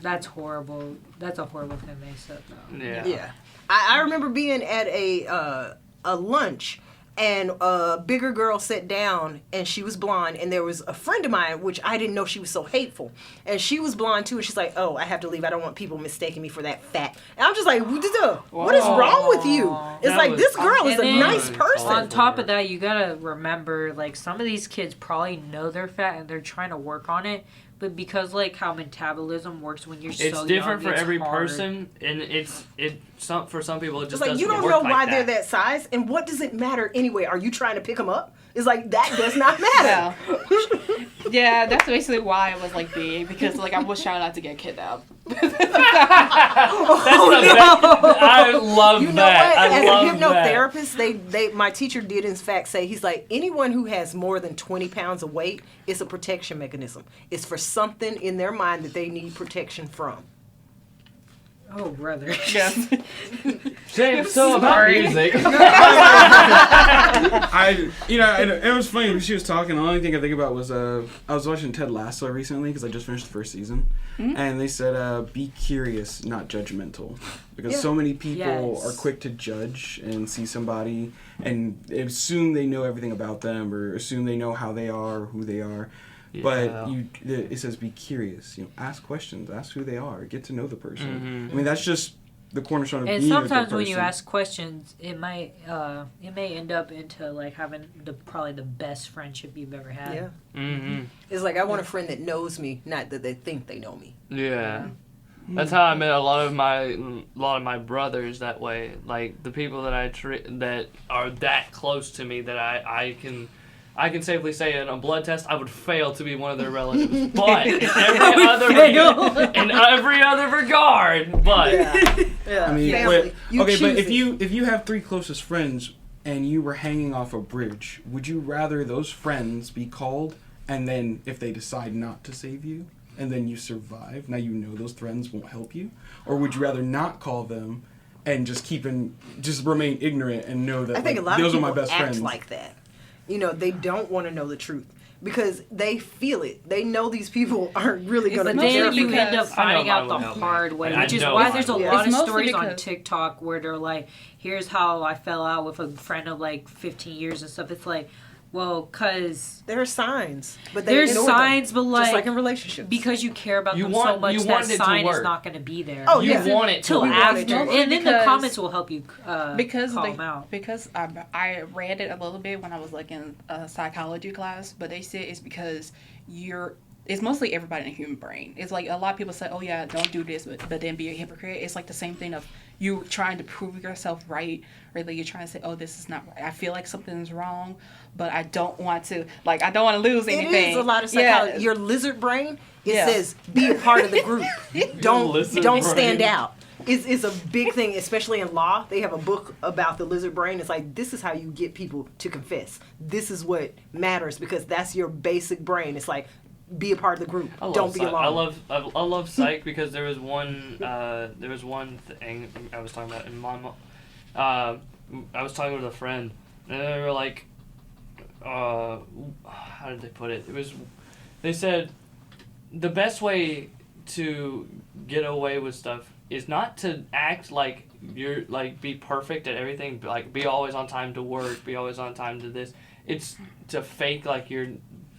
that's horrible. That's a horrible thing they said though. Yeah. Yeah. I remember being at a lunch, and a bigger girl sat down, and she was blonde, and there was a friend of mine, which I didn't know she was so hateful, and she was blonde too, and she's like, oh, I have to leave. I don't want people mistaking me for that fat. And I'm just like, what is wrong with you? It's That like, was- this girl is And a then nice person. On top of that, you gotta remember, like, some of these kids probably know they're fat and they're trying to work on it, but because like how metabolism works when you're It's so different young, for it's every hard. person, and for some people it It's just like, doesn't you don't work know like why that. they're that size, and what does it matter anyway? Are you trying to pick them up? It's like, that does not matter. Yeah. Yeah, that's basically why I was like big, because like I was trying not to get kidnapped. That's the best. I love You know that. what? I As love a hypnotherapist, my teacher did in fact say, he's like, anyone who has more than 20 pounds of weight is a protection mechanism. It's for something in their mind that they need protection from. Oh, brother. Yes. James, so about Sorry. music. It was funny when she was talking. The only thing I think about was I was watching Ted Lasso recently because I just finished the first season, and they said be curious, not judgmental, because Yeah. so many people Yes. are quick to judge and see somebody and assume they know everything about them or assume they know how they are or who they are. Yeah. But it says be curious. Ask questions, ask who they are, get to know the person. I mean, that's just the cornerstone of And being a good sometimes when you person. ask questions, it may end up into like having probably the best friendship you've ever had. Yeah. Mm-hmm. It's like, I want a friend that knows me, not that they think they know me. Yeah. That's how I met a lot of my brothers that way. Like the people that that are that close to me that I can safely say in a blood test I would fail to be one of their relatives. But in every other regard, but Yeah. I mean, Family. You but choose if it. you have three closest friends and you were hanging off a bridge, would you rather those friends be called and then if they decide not to save you and then you survive, now you know those friends won't help you, or would you rather not call them and just remain ignorant and know that I think like, a lot those of are people my best act friends? like that. They don't want to know the truth because they feel it. They know these people aren't really going to But do then their you thing. end up I know finding out mine the would help me. hard way, I which is know why mine there's a would. lot It's of mostly stories on because- TikTok where they're like, here's how I fell out with a friend of like 15 years and stuff. It's like, well, because There are signs, but they there's ignore them. signs, but like, just like in relationships. because you care about You them want- so much, you that want it to sign is work. not going to be there. Oh, you yeah. want it Till to We work. want it to after, work. and then the Because- comments will help you because call them out. because I read it a little bit when I was like in a psychology class, but they said it's because it's mostly everybody in the human brain. It's like a lot of people say, oh yeah, don't do this, but then be a hypocrite. It's like the same thing of you trying to prove yourself right, or like you're trying to say, oh, this is not right. I feel like something's wrong, but I don't want to lose anything. It is a lot of psychology. Yeah. Your lizard brain, it Yeah. says be a part of the group. don't lizard stand brain. out. It's a big thing, especially in law. They have a book about the lizard brain. It's like, this is how you get people to confess. This is what matters because that's your basic brain. It's like, be a part of the group. I love Don't be psych. alone. I love psych because there was one thing I was talking about in my I was talking with a friend and they were like, how did they put it? They said the best way to get away with stuff is not to act like you're like be perfect at everything, like be always on time to work, be always on time to this. It's to fake like you're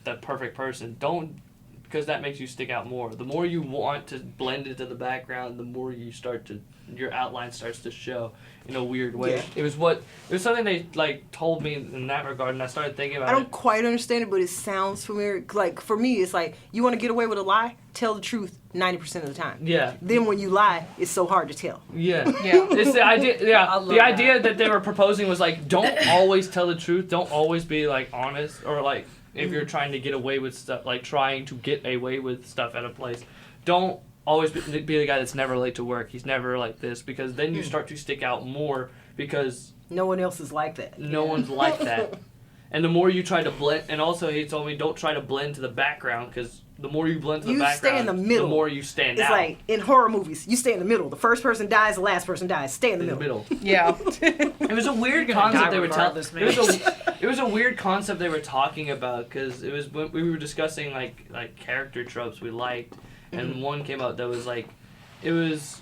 the perfect person. Don't, because that makes you stick out more. The more you want to blend into the background, the more your outline starts to show in a weird way. Yeah. It was something they like told me in that regard, and I started thinking about I don't it. quite understand it, but it sounds familiar. Like, for me, it's like, you want to get away with a lie? Tell the truth 90% of the time. Yeah. Then when you lie, it's so hard to tell. Yeah. Yeah. It's the idea. I Yeah. love The idea that. that they were proposing was like, don't always tell the truth. Don't always be like honest, or like if you're trying to get away with stuff, like trying to get away with stuff at a place, don't always be the guy that's never late to work. He's never like this, because then you start to stick out more because No one else is like that. No one's like that. And the more you try to blend, and also he told me don't try to blend to the background because the more you blend to the You background, stay in the middle. the more you stand It's out. like in horror movies, you stay in the middle. The first person dies, the last person dies. Stay in the middle. Yeah. It was a weird You're gonna concept die they were telling. regardless, It was a weird concept they were talking about because it was when we were discussing like character tropes we liked, and one came out that was like, it was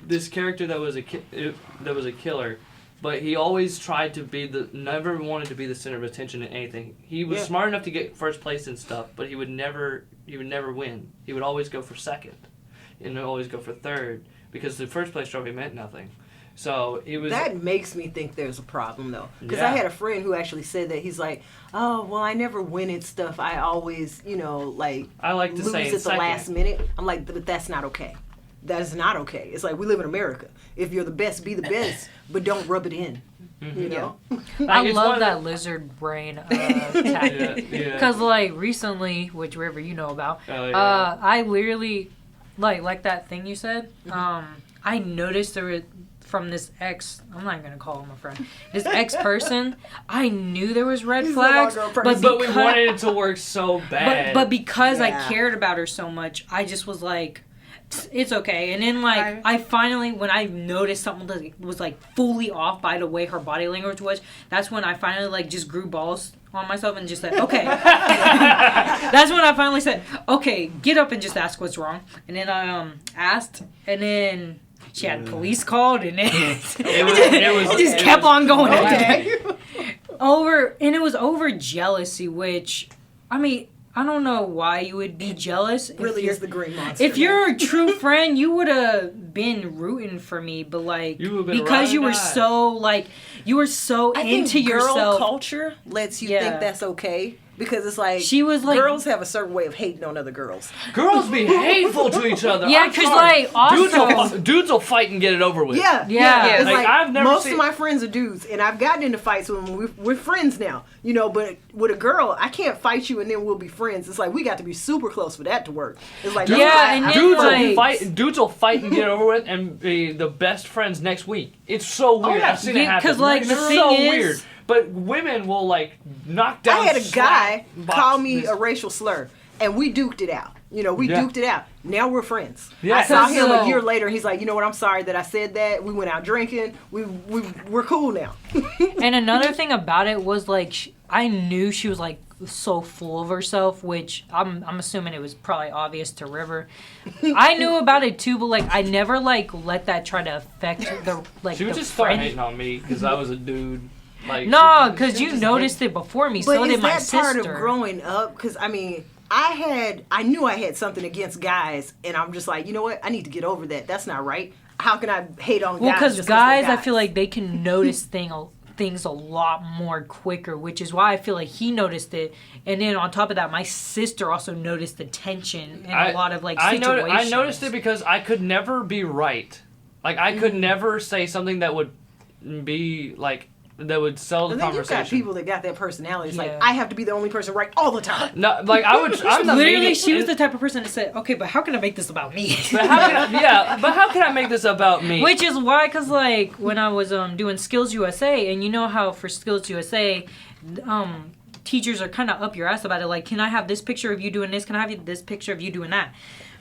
this character that was a killer. But he always tried to be never wanted to be the center of attention in anything. He was smart enough to get first place and stuff, but he would never win. He would always go for second, and always go for third, because the first place trophy meant nothing. So it was. That makes me think there's a problem though, because Yeah. I had a friend who actually said that he's like, oh well, I never win at stuff. I always, like I like to lose say at in the second. last minute. I'm like, but that's not okay. That is not okay. It's like we live in America. If you're the best, be the best, but don't rub it in. You know. I It's one love of that lizard brain tactic. Yeah. Because, like, recently, which River you know about, Oh, yeah. I literally, like that thing you said, I noticed there was, from this ex, I'm not going to call him a friend, this ex-person, I knew there was red He's flags, no longer a but person. But we wanted it to work so bad. but because Yeah. I cared about her so much, I just was like, it's okay. And then, like, I finally, when I noticed something that was, like, fully off by the way her body language was, that's when I finally, like, just grew balls on myself and just said, okay. That's when I finally said, okay, get up and just ask what's wrong. And then I asked, and then she had police called, and then it just kept on going after that. And it was over jealousy, which, I mean, I don't know why you would be jealous. Really is the green monster. If you're a true friend, you would have been rooting for me, but like You would've been because you ride or were die. so like you were so I into think girl yourself. culture lets you Yeah. think that's okay. Because it's like, She was like- girls have a certain way of hating on other girls. Girls be hateful to each other. Yeah, I'm 'cause, sorry. like, also- dudes will fight and get it over with. Yeah, Yeah. It's Like, like, I've never most seen- of my friends are dudes, and I've gotten into fights with them. We're friends now, But with a girl, I can't fight you and then we'll be friends. It's like we got to be super close for that to work. It's like Dudes, Yeah, and then, dudes will fight and get over with and be the best friends next week. It's so weird. yeah. I've seen it Yeah, happen. 'cause, like, it's the so thing is- weird. But women will like knock down. I had a guy slap call box me this- a racial slur, and we duked it out. We Yeah. duked it out. Now we're friends. Yeah. I saw him So- a year later. He's like, you know what? I'm sorry that I said that. We went out drinking. We're cool now. And another thing about it was like I knew she was like so full of herself, which I'm assuming it was probably obvious to River. I knew about it too, but like I never like let that try to affect the like She would the just start friend. hating on me because I was a dude. Like No, she because you just noticed it before me. But So is did my that sister. part of growing up? Because I mean, I knew I had something against guys, and I'm just like, you know what? I need to get over that. That's not right. How can I hate on Well, guys? because just guys, they're I feel like they can notice things a lot more quicker, which is why I feel like he noticed it. And then on top of that, my sister also noticed the tension in a lot of like situations. I noticed it because I could never be right. Like I could never say something that would be like that would sell the And then you've conversation. got people that got that personality. It's Yeah. like I have to be the only person right all the time. No, like I would. I'm the Literally, media- she was the type of person that said, "Okay, but how can I make this about me?" But how can I make this about me? Which is why, cause like when I was doing Skills USA, and you know how for Skills USA, teachers are kind of up your ass about it. Like, can I have this picture of you doing this? Can I have this picture of you doing that?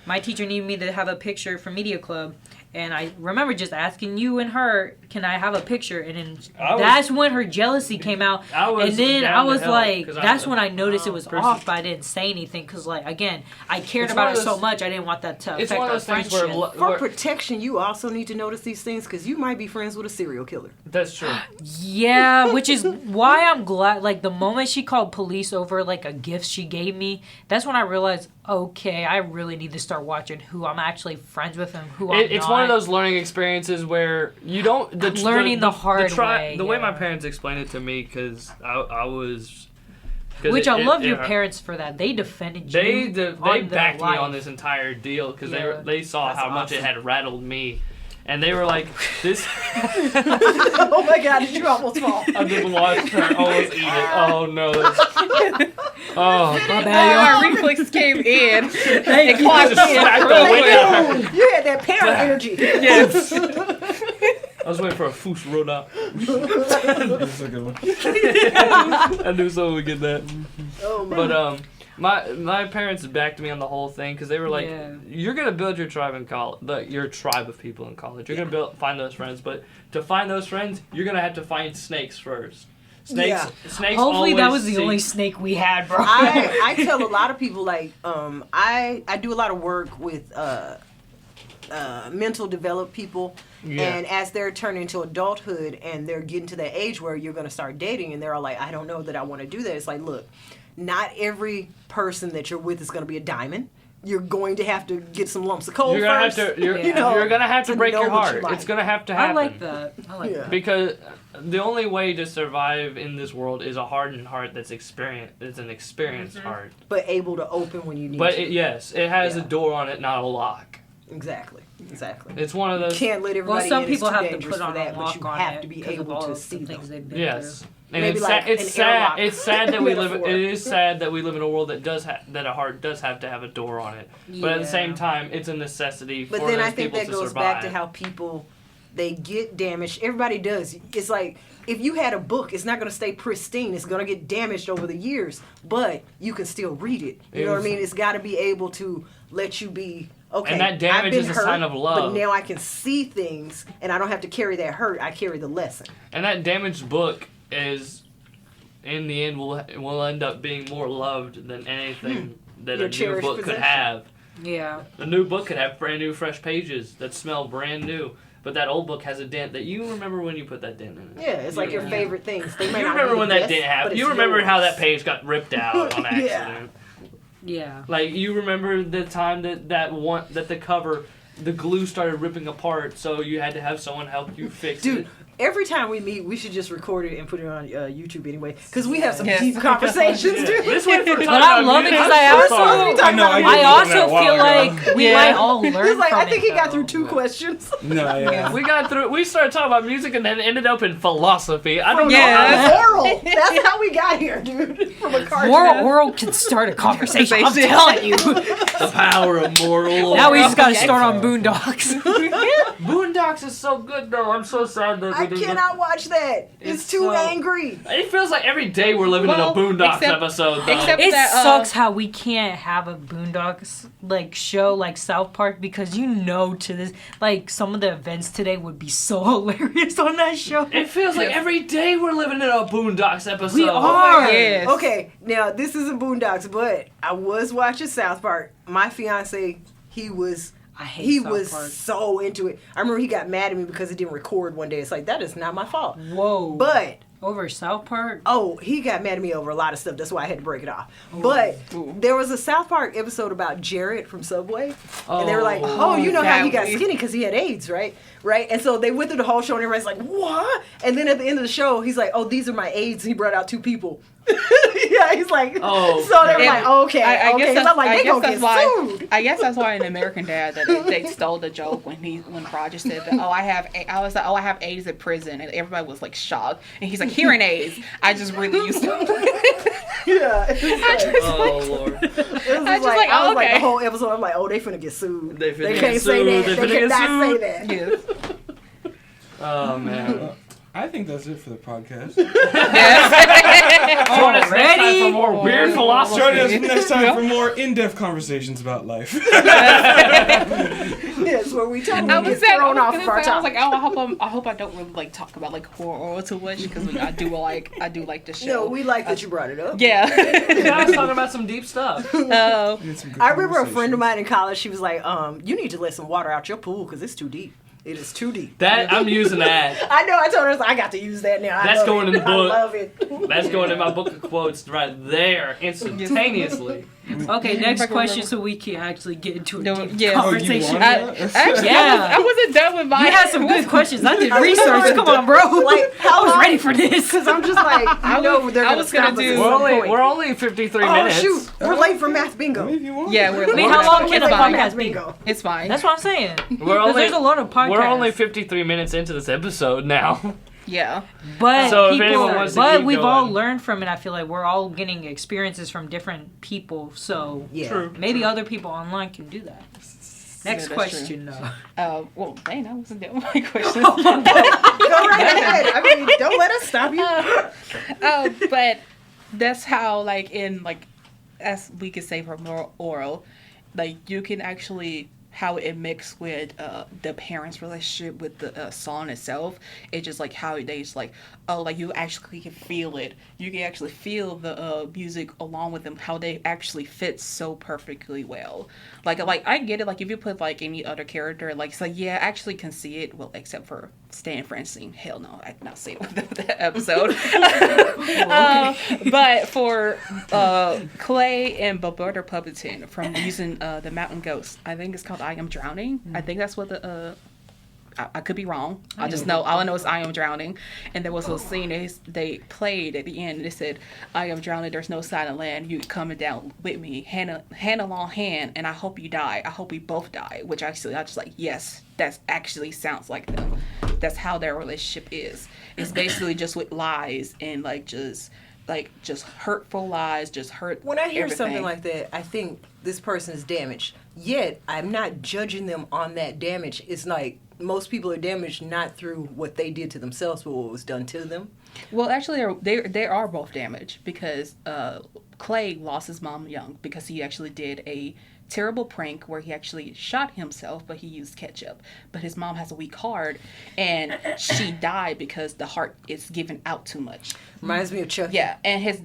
My teacher needed me to have a picture for Media Club. And I remember just asking you and her, can I have a picture? And then that's when her jealousy came out. And then I was like, that's when I noticed it was off, but I didn't say anything. Because, like, again, I cared It's about one her of so those- much, I didn't want that to it's affect one of our those things friendship. where, For protection, you also need to notice these things because you might be friends with a serial killer. that's true. Yeah, which is why I'm glad, like, the moment she called police over, like, a gift she gave me, that's when I realized, okay, I really need to start watching who I'm actually friends with and who I'm It's not. one of those learning experiences where you don't Learning the hard way, The way my yeah. parents explained it to me, because I was. 'cause Which I love your it- parents for that. They defended They you. they on their backed me life. on this entire deal because Yeah. they saw That's how much it awesome. had rattled me, and they were like, "This." Oh my God! Did you almost fall? I just watched her almost eat it. Oh no! Oh. My bad, Our reflex came in. Thank clocked Just in. smacked the Like, wind out of her. you had that parent energy. Yes. I was waiting for a Fus Roda. That's a good one. I knew someone would get that. Oh my. But my parents backed me on the whole thing because they were like, Yeah. "You're gonna build your tribe in college, your tribe of people in college. You're gonna find those friends, but to find those friends, you're gonna have to find snakes first. Snakes. Yeah. Snakes. Hopefully that was always the only snake we had, bro. I tell a lot of people like I do a lot of work with mental developed people, Yeah. and as they're turning into adulthood and they're getting to that age where you're going to start dating and they're all like, I don't know that I want to do that. It's like, look, not every person that you're with is going to be a diamond. You're going to have to get some lumps of coal You're gonna first. have to. You're, you know, you're gonna have to break know your what you heart. like. It's gonna have to I happen. like that. I like Yeah. that. Because the only way to survive in this world is a hardened heart that's an experienced heart. But able to open when you need But to. yes, it has a Yeah. door on it, not a lock. Exactly. It's one of You those. can't let everybody Well, some in. It's people too have to dangerous put for on that, a but lock you on have it to be because of able all to the see them. things they've been Yes. through. And Maybe it's like sad. It's an sad. airlock It's sad that we live. metaphor. It is sad that we live in a world that that a heart does have to have a door on it. But at the same Yeah. time, it's a necessity for But then those I think people that to goes survive. back to how people they get damaged. Everybody does. It's like if you had a book, it's not going to stay pristine. It's going to get damaged over the years, but you can still read it. You know what I mean? It's got to be able to let you be okay. And that damage I've been is a hurt, sign of love. But now I can see things, and I don't have to carry that hurt. I carry the lesson. And that damaged book is, in the end, will end up being more loved than anything that Your a new cherished book could possession. have. Yeah. A new book could have brand new, fresh pages that smell brand new. But that old book has a dent that you remember when you put that dent in it. Yeah, it's like your Yeah. favorite things. They may You not remember be when the that best, didn't but happen. it's You remember yours. how that page got ripped out on Yeah. accident. Yeah. Like you remember the time that the cover, the glue started ripping apart, so you had to have someone help you fix Dude, it. every time we meet, we should just record it and put it on YouTube anyway, because we have some Yes. deep conversations, Yeah. dude. This one for But I love it because I also I know. I also feel like we Yeah. might all learn He's like, from I think it, he got though. through 2 questions. No, yeah. We started talking about music and then ended up in philosophy. I don't know Yeah. how. Oral. That's how we got here, dude. From a cartoon. More oral can start a conversation. I'm telling you. The power of moral. Now we just gotta Okay. start on Boondocks. Boondocks is so good though. I'm so sad that I we didn't. cannot watch that. It's It's too so- angry. It feels like every day we're living in a Well, Boondocks except- episode though. except- It That, sucks how we can't have a Boondocks like show like South Park because you know to this like some of the events today would be so hilarious on that show. It feels like every day we're living in a Boondocks episode. We are. Yes. Okay, now this isn't Boondocks, but I was watching South Park. My fiance, he was hate South was Park. so into it. I remember he got mad at me because it didn't record one day. It's like that is not my fault. Whoa. But over South Park? oh, he got mad at me over a lot of stuff. That's why I had to break it off. But there was a South Park episode about Jared from Subway. And they were like, oh, you know how he got skinny because he had AIDS, right? Right? And so they went through the whole show and everybody's like, what? And then at the end of the show, he's like, oh, these are my AIDS. And he brought out 2 people. Yeah, he's like, Oh, so they were And like, okay, I okay. guess 'Cause that's, I'm like, I they guess gonna that's get why. sued. I guess that's why in American Dad that they stole the joke when Roger said that. I was like, I have AIDS at prison, and everybody was like shocked. And he's like, hearing AIDS. I just really used to. Yeah. It was Oh Lord. just just like, like, I was oh, like okay. the whole episode. I'm like, oh, they finna get sued. They finna They get can't say sued. that. They They finna get cannot say sued. that. Yes. Oh man. I think that's it for the podcast. Join us next time for more weird philosophy. Join us next time for more in-depth conversations about life. Yes, where we totally I get was saying, thrown I off was of gonna our say, I was topic. like, oh, I hope I don't really like talk about like horror too much because I do like the show. No, we like that you brought it up. Yeah. I was talking about some deep stuff. Oh. I remember a friend of mine in college. She was like, "You need to let some water out your pool because it's too deep. It is too deep." That I'm using that. I know. I told her I got to use that now. I That's love going it. in the I book. love it. That's going in my book of quotes right there, instantaneously. Okay, next question so we can actually get into a No, deep yeah. conversation. Oh, Actually, Yeah. I wasn't done with my. You had some good questions. I did research. Come on, bro. Like, I how was long? ready for this. Because I'm just like, I know they're I gonna was gonna stop us do- at We're some only point. 53 Oh minutes. shoot, we're late for math bingo. If you want. Yeah, we're. I mean, how long can a it's fine. podcast be? It's fine. That's what I'm saying. We're Because only there's a lot of podcasts. we're only 53 minutes into this episode now. Yeah. But So if people, anyone wants to but keep we've all going. learned from it. I feel like we're all getting experiences from different people. So Yeah. True. maybe other people online can do that. Next that's question, though. Well, dang, I wasn't doing my question. Go right ahead. I mean, don't let us stop you. But that's how, like, in, like, as we could say from oral, like, you can actually, how it mixed with the parents' relationship with the song itself. It's just, like, how they just, like, oh, like, you actually can feel it. You can actually feel the music along with them, how they actually fit so perfectly well. Like, I get it, like, if you put, like, any other character, like, it's like, yeah, I actually can see it, well, except for Stan Francine. Hell no, I did not see that episode. But for Clay and Roberta Pupperton from using the Mountain Ghost, I think it's called I Am Drowning. I think that's what the I could be wrong. I just know, all I know is I am drowning. And there was a scene they played at the end. They said, I am drowning, there's no silent land. You coming down with me, hand along hand, and I hope you die. I hope we both die. Which actually, I just like, yes, that actually sounds like them. That's how their relationship is. It's basically just with lies and just hurtful lies, just hurt When I hear everything. something like that, I think this person is damaged. Yet, I'm not judging them on that damage. It's like, most people are damaged not through what they did to themselves, but what was done to them. Well, actually, they are both damaged because Clay lost his mom young because he actually did a terrible prank where he actually shot himself, but he used ketchup. But his mom has a weak heart, and she died because the heart is given out too much. Reminds me of Chucky. Yeah, and his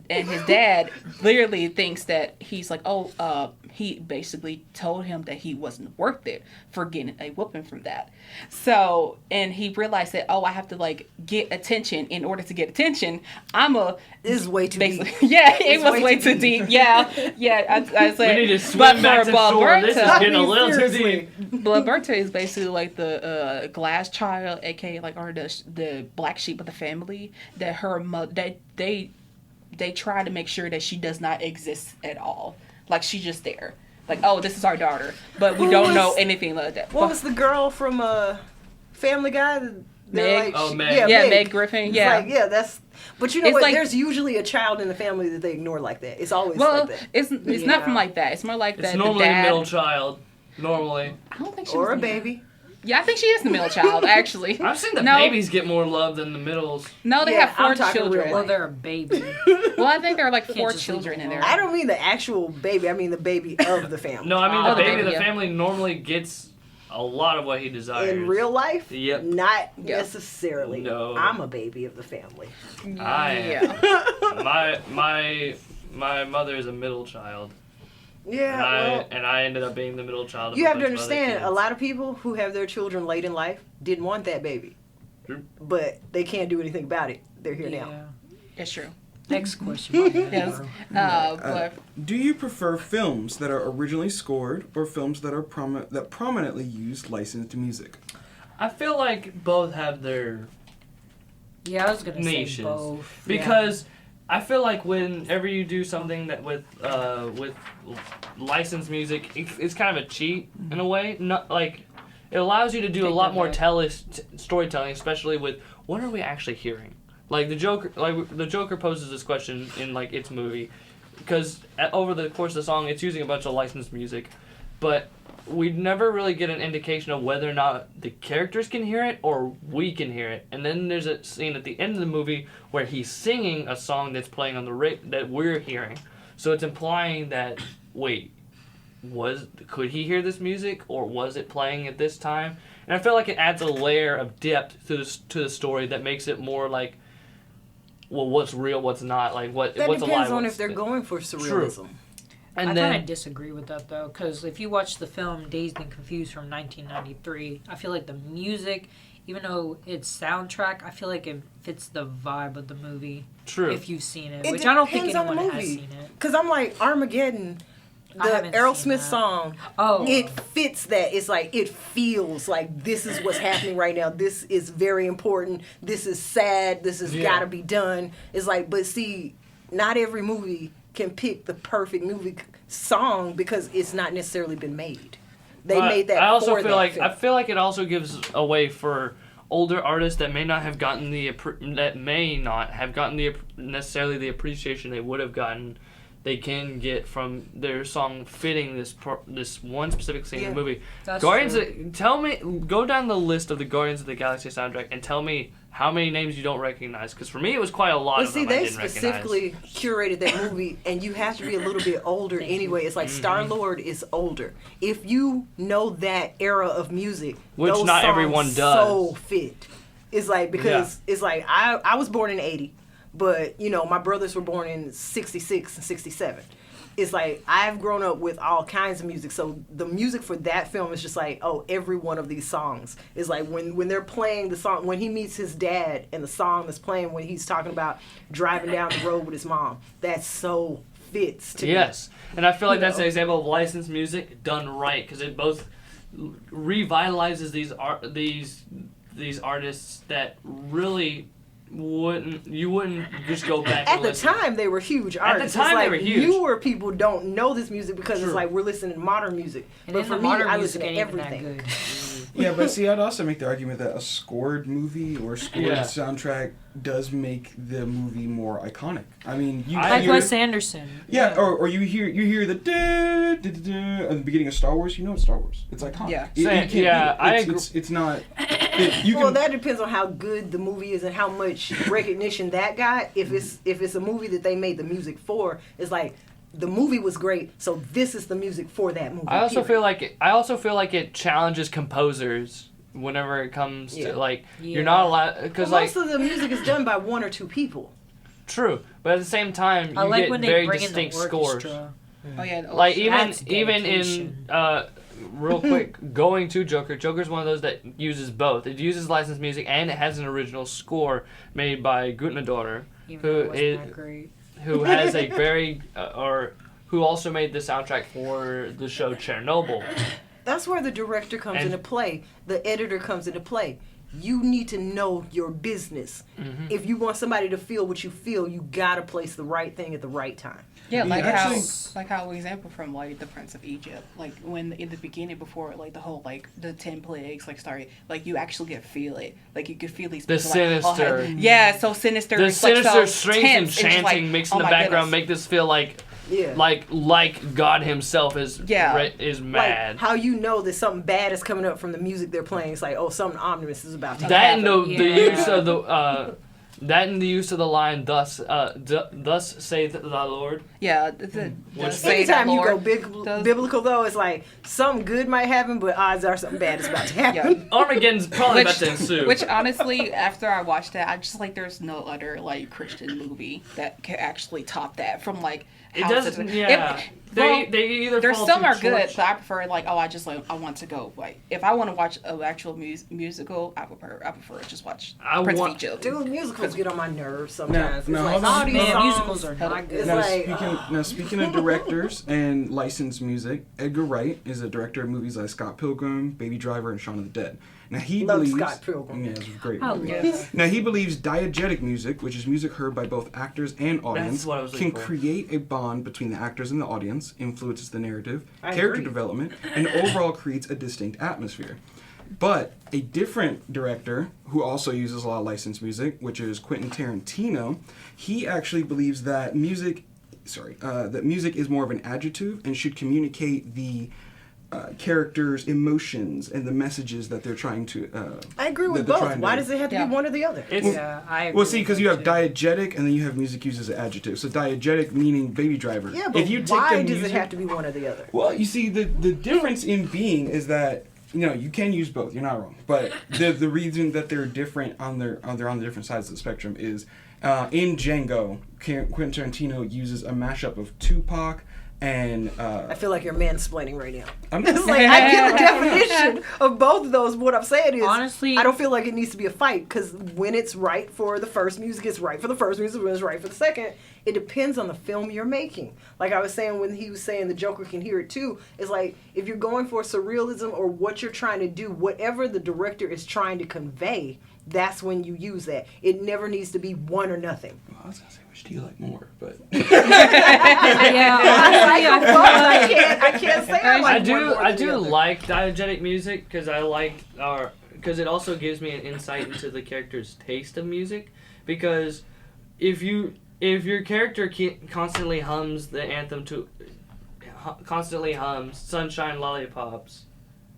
dad literally thinks that he's like, he basically told him that he wasn't worth it for getting a whooping from that. So, and he realized that, I have to like get attention. In order to get attention, This is way too deep. Yeah, it was way too deep. Yeah. I said, We need to swim back to shore. This is getting a little too deep. Roberta is basically like the glass child, aka like, or the black sheep of the family. That her mother, they try to make sure that she does not exist at all. Like, she's just there. Like, oh, this is our daughter, but we don't know anything like that. What was the girl from Family Guy? Meg. Meg. Meg Griffin. Yeah. It's like, that's. But you know It's what? like- There's usually a child in the family that they ignore like that. It's always Well, like that. it's nothing like that. It's more like It's that. normally the the dad, middle child. Normally. I don't think she Or was a the- baby. Yeah, I think she is the middle child, actually. I've seen the No. babies get more love than the middles. No, they Yeah, have 4 I'm talking children. real Well, life. they're a baby. Well, I think there are like 4 just children leave in them there. I don't mean the actual baby. I mean the baby of the family. No, I mean Oh, the the baby of baby, the yeah. family normally gets a lot of what he desires. In real life, Yep. not Yeah. necessarily. No. I'm a baby of the family. I am. Yeah. My mother is a middle child. Yeah, And I ended up being the middle child. Of you a have to bunch of other understand, a kids. lot of people who have their children late in life didn't want that baby. True. But they can't do anything about it. They're here now. Yeah. That's true. Next question. Yes. But Do you prefer films that are originally scored or films that are prominently use licensed music? I feel like both have their Yeah, I was gonna niches say both. because I feel like whenever you do something that with licensed music, it's kind of a cheat in a way. Not like it allows you to do a Take lot that more back. storytelling, especially with what are we actually hearing. Like the Joker poses this question in like its movie, because over the course of the song, it's using a bunch of licensed music, but we never really get an indication of whether or not the characters can hear it or we can hear it. And then there's a scene at the end of the movie where he's singing a song that's playing on the that we're hearing. So it's implying that could he hear this music or was it playing at this time? And I feel like it adds a layer of depth to the story that makes it more like, well, what's real, what's not, like That what's a lie. depends on what's if they're going for surrealism. And I then kind of disagree with that though, because if you watch the film Dazed and Confused from 1993, I feel like the music, even though it's soundtrack, I feel like it fits the vibe of the movie. True. If you've seen it, It which I don't think depends on the anyone has movie. seen it. Because I'm like, Armageddon, I the haven't seen Aerosmith that. song, Oh, it fits that. It's like, it feels like this is what's happening right now. This is very important. This is sad. This has Yeah. got to be done. It's like, but see, not every movie can pick the perfect movie song because it's not necessarily been made. They But made that I also for feel that like film. I feel like it also gives a way for older artists that may not have gotten necessarily the appreciation they would have gotten they can get from their song fitting this one specific scene in the movie. That's Guardians, true. tell me, go down the list of the Guardians of the Galaxy soundtrack and tell me how many names you don't recognize. Because for me, it was quite a lot But of see, them I they didn't specifically curated that movie, and you have to be a little bit older anyway. It's like Star-Lord is older. If you know that era of music, Which those not songs everyone does. so fit. It's like, because it's like, I was born in 80, but, you know, my brothers were born in 66 and 67. It's like, I've grown up with all kinds of music, so the music for that film is just like, oh, every one of these songs is like, when they're playing the song, when he meets his dad, and the song that's playing when he's talking about driving down the road with his mom, that so fits to me. Yes, and I feel like You that's know? an example of licensed music done right, because it both revitalizes these artists that really you wouldn't just go back At and the listen. time, they were huge At artists. the time, it's like they were huge. Newer people don't know this music because True. it's like we're listening to modern music. And But then for the me, modern I music listen to ain't even that everything. good. Yeah, but see, I'd also make the argument that a scored movie or scored Yeah. soundtrack does make the movie more iconic. I mean, you I Like hear, Wes Anderson. yeah, or you hear the da, da, da, da, at the beginning of Star Wars. You know it's Star Wars. It's iconic. Yeah. You Same. can't beat Yeah, it. I It's- agree. It's not. You Well, can, that depends on how good the movie is and how much recognition that got. If it's a movie that they made the music for, it's like the movie was great, so this is the music for that movie. I also period. feel like it challenges composers whenever it comes Yeah. to like Yeah. you're not allowed because Well, like most of the music is done by one or two people. true, but at the same time I you like get when very they bring in distinct the scores. orchestra. Oh yeah, the Like orchestra. even That's even in dedication. real quick going to Joker's one of those that uses both. It uses licensed music and it has an original score made by Gutnador, Even Who though it wasn't is- that great. who has a very or who also made the soundtrack for the show Chernobyl. That's where the director comes And- into play. The editor comes into play. You need to know your business. Mm-hmm. If you want somebody to feel what you feel, you gotta place the right thing at the right time. Yeah, Yeah, like actually- how example from like the Prince of Egypt, like when in the beginning before like the whole like the 10 plagues like started, like you actually could feel it, like you could feel these The people, like, oh, sinister. hey, yeah, so sinister, The it's, like, sinister so strings and tense, just, chanting like, mixed oh in the my background goodness. make this feel like Yeah. like God himself is Yeah. is Like mad. how you know that something bad is coming up from the music they're playing. It's like, oh, something ominous is about to That happen. and the Yeah. use of the line thus saith the Lord. Yeah, the Which- say that Anytime you go Lord does- biblical, though, it's like something good might happen, but odds are something bad is about to happen. Armageddon's probably about to ensue. Which honestly, after I watched that, I just like there's no other like Christian movie that can actually top that. From like it how doesn't. it- Yeah, well, they either there's fall some too are good, short- but I prefer like I want to go like if I want to watch an actual musical, I prefer just watch I Prince want- of Egypt. Dude, musicals get on my nerves sometimes. No, it's hold like, on. all these Man, songs, musicals are not good. It's Now, like, speaking of directors and licensed music, Edgar Wright is a director of movies like Scott Pilgrim, Baby Driver, and Shaun of the Dead. Now he Love believes Scott Pilgrim. Yeah, it's a great I movie. love Yes. Now he believes diegetic music, which is music heard by both actors and audience, what I was can looking for. create a bond between the actors and the audience, influences the narrative, I character agree. development, and overall creates a distinct atmosphere. But a different director who also uses a lot of licensed music, which is Quentin Tarantino, he actually believes that music is more of an adjective and should communicate the characters' emotions and the messages that they're trying to. I agree that with they're both. trying Why to- does it have to Yeah. be one or the other? It's Yeah, I agree Well, see, with because you that have too. diegetic and then you have music used as an adjective. So diegetic meaning Baby Driver. Yeah, but if you take why the does music, it have to be one or the other? Well, you see, the difference in being is that you can use both. You're not wrong, but the reason that they're different on the different sides of the spectrum is in Django, Quentin Tarantino uses a mashup of Tupac and I feel like you're mansplaining right now. I'm It's like, I get the definition of both of those. What I'm saying is, Honestly- I don't feel like it needs to be a fight because when it's right for the first music, it's right for the first music. When it's right for the second, it depends on the film you're making. Like I was saying when he was saying the Joker can hear it too. It's like if you're going for surrealism or what you're trying to do, whatever the director is trying to convey, that's when you use that. It never needs to be one or nothing. I was gonna say, which do you like more? But Yeah, honestly, I feel like I can't say I like one more I than the do other. like diegetic music because because it also gives me an insight into the character's taste of music. Because if you if your character constantly hums the anthem constantly hums Sunshine Lollipops,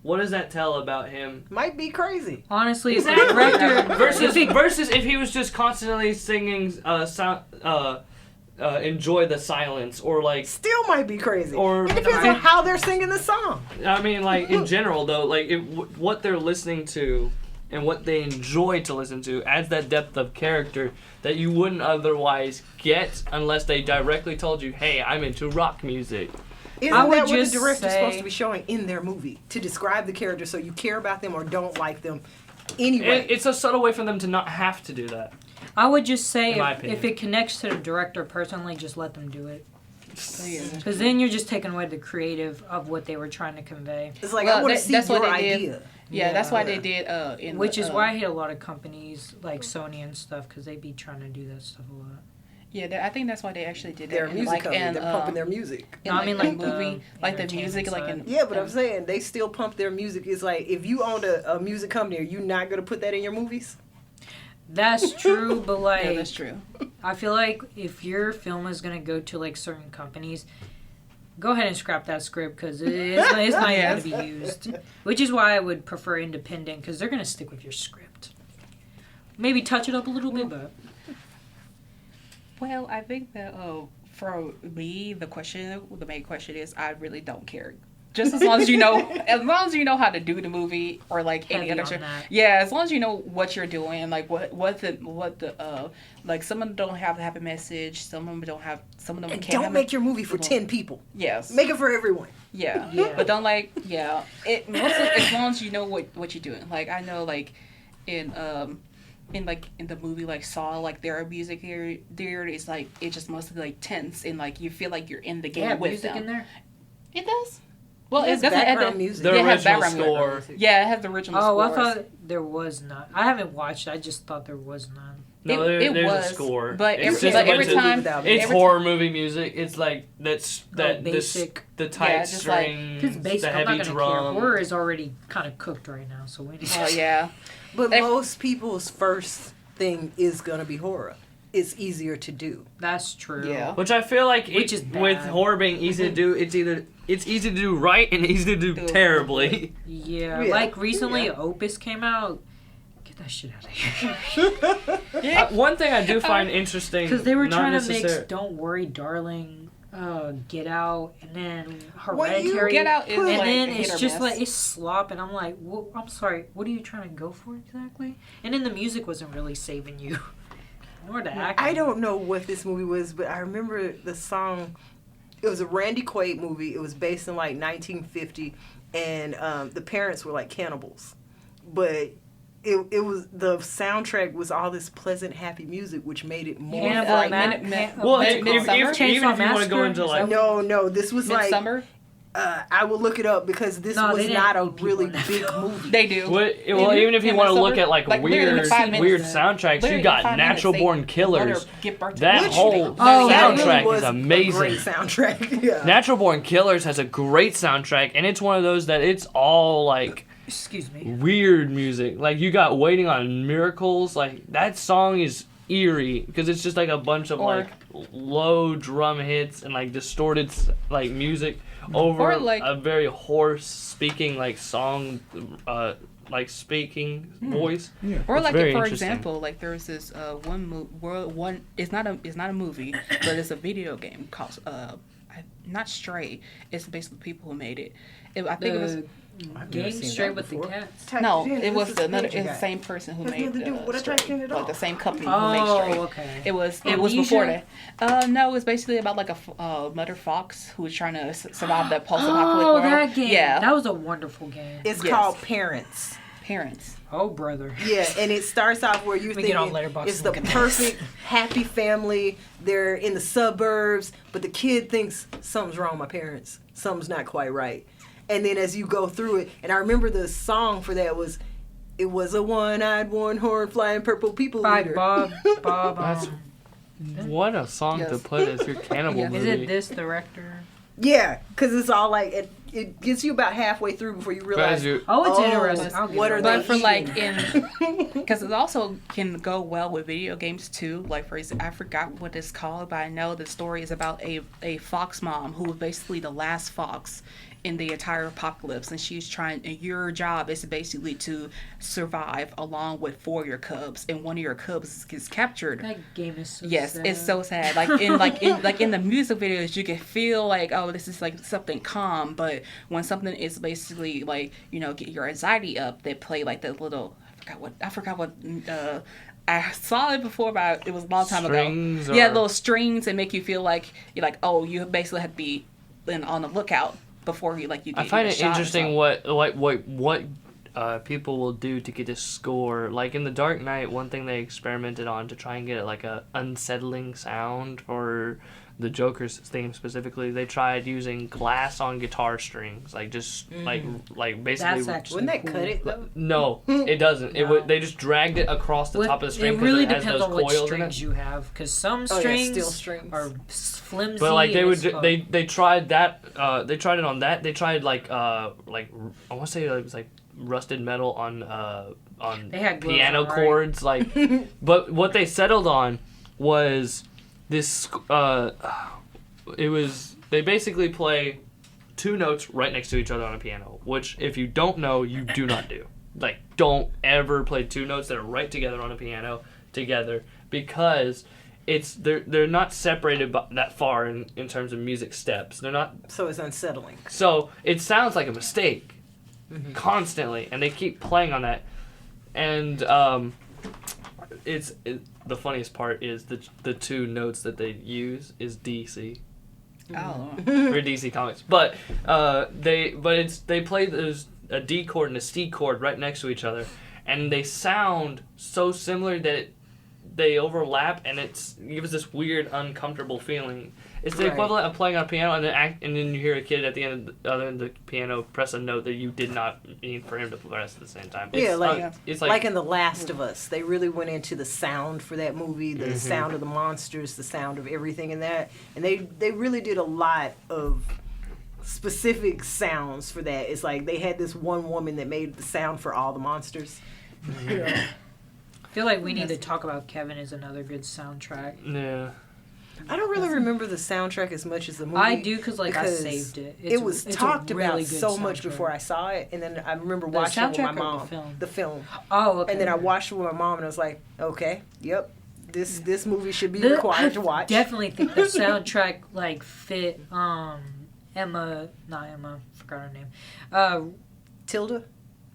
what does that tell about him? Might be crazy. Honestly, as a director, Versus if he was just constantly singing Enjoy the Silence, or like... Still might be crazy. Or, it depends on how they're singing the song. I mean, like, in general, though, like, what they're listening to and what they enjoy to listen to adds that depth of character that you wouldn't otherwise get unless they directly told you, hey, I'm into rock music. Isn't that what the director's supposed to be showing in their movie? To describe the character so you care about them or don't like them anyway. It's a subtle way for them to not have to do that. I would just say In if it connects to the director personally, just let them do it. Yeah. Because then you're just taking away the creative of what they were trying to convey. It's like, I want to see your idea. Yeah, that's why they did. Which is why I hate a lot of companies like Sony and stuff, because they be trying to do that stuff a lot. Yeah, I think that's why they actually did that. Their music like, company, they're pumping their music. No, I mean like movie, like the music, like in... Yeah, but I'm saying they still pump their music. It's like, if you owned a music company, are you not going to put that in your movies? That's true, but like... Yeah, that's true. I feel like if your film is going to go to like certain companies, go ahead and scrap that script, because it's not going to be used. Which is why I would prefer independent, because they're going to stick with your script. Maybe touch it up a little bit, but... Well, I think that for me, the main question is, I really don't care. Just as long as you know how to do the movie, or like any other show. Yeah, as long as you know what you're doing, like what the like, some of them don't have to have a message, some of them don't have, some of them and can't. Don't make your movie for 10 people. Yes. Make it for everyone. Yeah. But don't it mostly, as long as you know what you're doing. Like, I know, like in the movie like Saw, like their music there is like, it's just mostly like tense, and like you feel like you're in the game with music them. in there? It does. Well, It has background music. The it has original background score. music. Yeah, it has the original score. I thought there was none. I haven't watched it. I just thought there was none. No, It there's was, a score. but It's every just a bunch time... of- It's horror movie music. It's like basic. the tight just like- strings, Because basic, the I'm heavy not going to care. drum. Horror is already kind of cooked right now, so we need Oh, yeah. But most people's first thing is going to be horror. It's easier to do. That's true. Yeah. Which I feel like Which is bad. with horror being easy to do, it's easy to do right and easy to do terribly. Yeah. Yeah. Like recently, Opus came out. Get that shit out of here. One thing I do find interesting, Because they were not trying to necessar- mix "Don't Worry, Darling," "Get Out," and then When you "Hereditary." Get Out is and like then a hit it's or just miss. like, it's slop, and I'm like, I'm sorry, what are you trying to go for exactly? And then the music wasn't really saving you. Nor the acting. I don't know what this movie was, but I remember the song. It was a Randy Quaid movie. It was based in like 1950, and the parents were like cannibals. But it was, the soundtrack was all this pleasant, happy music, which made it more frightening. Well, What's if, it called? even Summer? if you want to Chainsaw go into Massacre? like, No, this was like, Midsummer? I will look it up because this No, they was didn't not a eat people really in that big film. movie. They do. well, even if you Yeah, want to Midsummer, look at like literally weird 5 minutes. weird soundtracks, Literally you got 5 minutes, Natural they Born go Killers. to give birth to That Which- whole That really soundtrack was is a amazing. great soundtrack. Yeah. Natural Born Killers has a great soundtrack, and it's one of those that it's all like Excuse me. weird music. Like, you got Waiting on Miracles. Like, that song is eerie because it's just like a bunch of Or- like low drum hits and like distorted like music over Or, like- a very hoarse speaking like song, like speaking voice. Yeah. Or It's like, very for interesting. example, like there's this one. It's not a movie, but it's a video game called not Stray. It's basically people who made it. I think it was. I've never Game seen Straight that with the before. Cats. No, Yeah, it this was is another. Ninja It's Guy. the same person who Has made nothing to do with what I Stray. typed in at all. Like the same company who made Stray. Okay. It was Amnesia? before that. No, it was basically about like a mother fox who was trying to survive that post-apocalyptic Oh, world. that game. Yeah, That was a wonderful game. It's Yes. called Parents. parents. Oh, brother. Yeah, and it starts off where you're me get on thinking Letterboxd it's and the look at this. perfect, happy family. They're in the suburbs, but the kid thinks something's wrong with my parents. Something's not quite right. And then as you go through it, and I remember the song for that was, it was a one-eyed, one-horn, flying purple people By eater. Bob. That's what a song to Yes. put as your cannibal Yeah. movie. Is it this director? Yeah, because it's all like, it gets you about halfway through before you realize. Oh, it's interesting. I'll give What it are a they But for like eating? because it also can go well with video games too. Like for example, I forgot what it's called, but I know the story is about a fox mom who was basically the last fox in the entire apocalypse, and she's trying. And your job is basically to survive along with 4 of your cubs, and one of your cubs gets captured. That game is so Yes, sad. it's so sad. Like in the music videos, you can feel like, oh, this is like something calm. But when something is basically like, you know, get your anxiety up, they play like the little. I forgot what. I saw it before, but it was a long time Strings ago. Yeah, or- little strings and make you feel like you're like, oh, you basically have to be on the lookout before you get. I find a it shot or interesting something. what people will do to get a score. Like in The Dark Knight, one thing they experimented on to try and get like a unsettling sound for the Joker's theme specifically, they tried using glass on guitar strings, like just like basically. That's actually Wouldn't that cool. cut it though? No, it doesn't. It No. would. They just dragged it across the top of the string It because really it has depends those on what coils in strings it. you have, because some Oh, yeah, strings, steel strings. are flimsy. But like they would, as fuck. they tried that. They tried it on that. They tried like I want to say it was like rusted metal on They had gloves piano on, right? chords. Like, but what they settled on was this. It was they basically play 2 notes right next to each other on a piano, which if you don't know, you do not do. Like, don't ever play 2 notes that are right together on a piano together, because they're not separated that far in terms of music steps. They're not. So it's unsettling. So it sounds like a mistake constantly, and they keep playing on that. And the funniest part is the 2 notes that they use is DC. Oh. For DC Comics, but they play a D chord and a C chord right next to each other, and they sound so similar that they overlap, and it gives this weird uncomfortable feeling. It's the Right. equivalent of playing on a piano and then you hear a kid at the end of the piano press a note that you did not mean for him to press at the same time. Yeah, It's like in The Last of Us, they really went into the sound for that movie, the sound of the monsters, the sound of everything in that, and they really did a lot of specific sounds for that. It's like they had this one woman that made the sound for all the monsters. You know? I feel like we need to talk about Kevin is another good soundtrack. Yeah. I don't really remember the soundtrack as much as the movie. I do because I because saved it. It was it's a talked really about good so much soundtrack. before I saw it, and then I remember The watching it with my soundtrack or the mom. film? The film. Oh, okay. And then I watched it with my mom, and I was like, okay, yep, this movie should be required to watch. Definitely think the soundtrack like fit forgot her name. Tilda?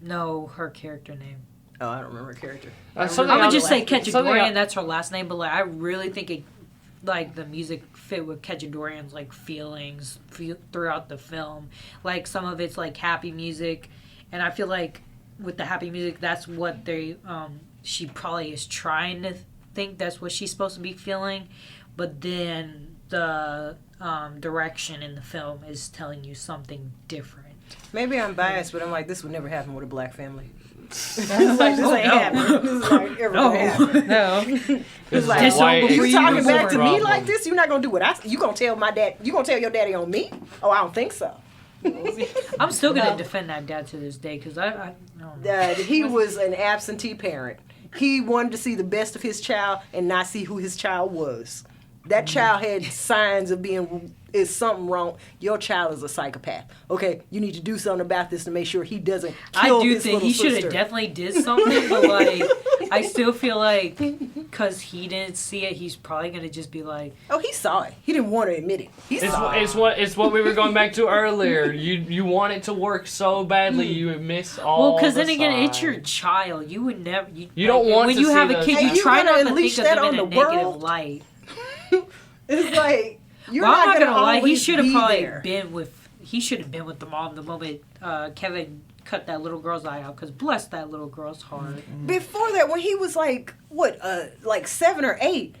No, her character name. Oh, I don't remember her character. I would just say something Ketchadorian, that's her last name, but like I really think it like the music fit with Ketchadorian's like feelings throughout the film. Like some of it's like happy music, and I feel like with the happy music, that's what they she probably is trying to think that's what she's supposed to be feeling, but then the direction in the film is telling you something different. Maybe I'm biased, but I'm like, this would never happen with a black family. It's like, this ain't no. happening. This is like, ever gonna happen. No. It's like, Disown why before you you talking disown. back to me like this? You're not gonna do what you gonna tell my dad? You gonna tell your daddy on me? Oh, I don't think so. I'm still gonna No. defend that dad to this day because I don't know. He was an absentee parent. He wanted to see the best of his child and not see who his child was. That child had signs of is something wrong. Your child is a psychopath. Okay, you need to do something about this to make sure he doesn't kill I do his think little he should sister. have definitely did something, but like I still feel like because he didn't see it, he's probably gonna just be like, Oh, he saw it. He didn't want to admit it. He saw it. It's what we were going back to earlier. You want it to work so badly, you miss all. well, because the then again, it's your signs. child. You would never. You don't like, want when to you see have a those kid, signs. you try And not you to gonna think unleash of that them in on a the negative world? light. It's like you're Well, I'm not not gonna lie. He always should have be probably there. been with. He should have been with the mom the moment Kevin cut that little girl's eye out. Because bless that little girl's heart. Before that, when he was like like 7 or 8,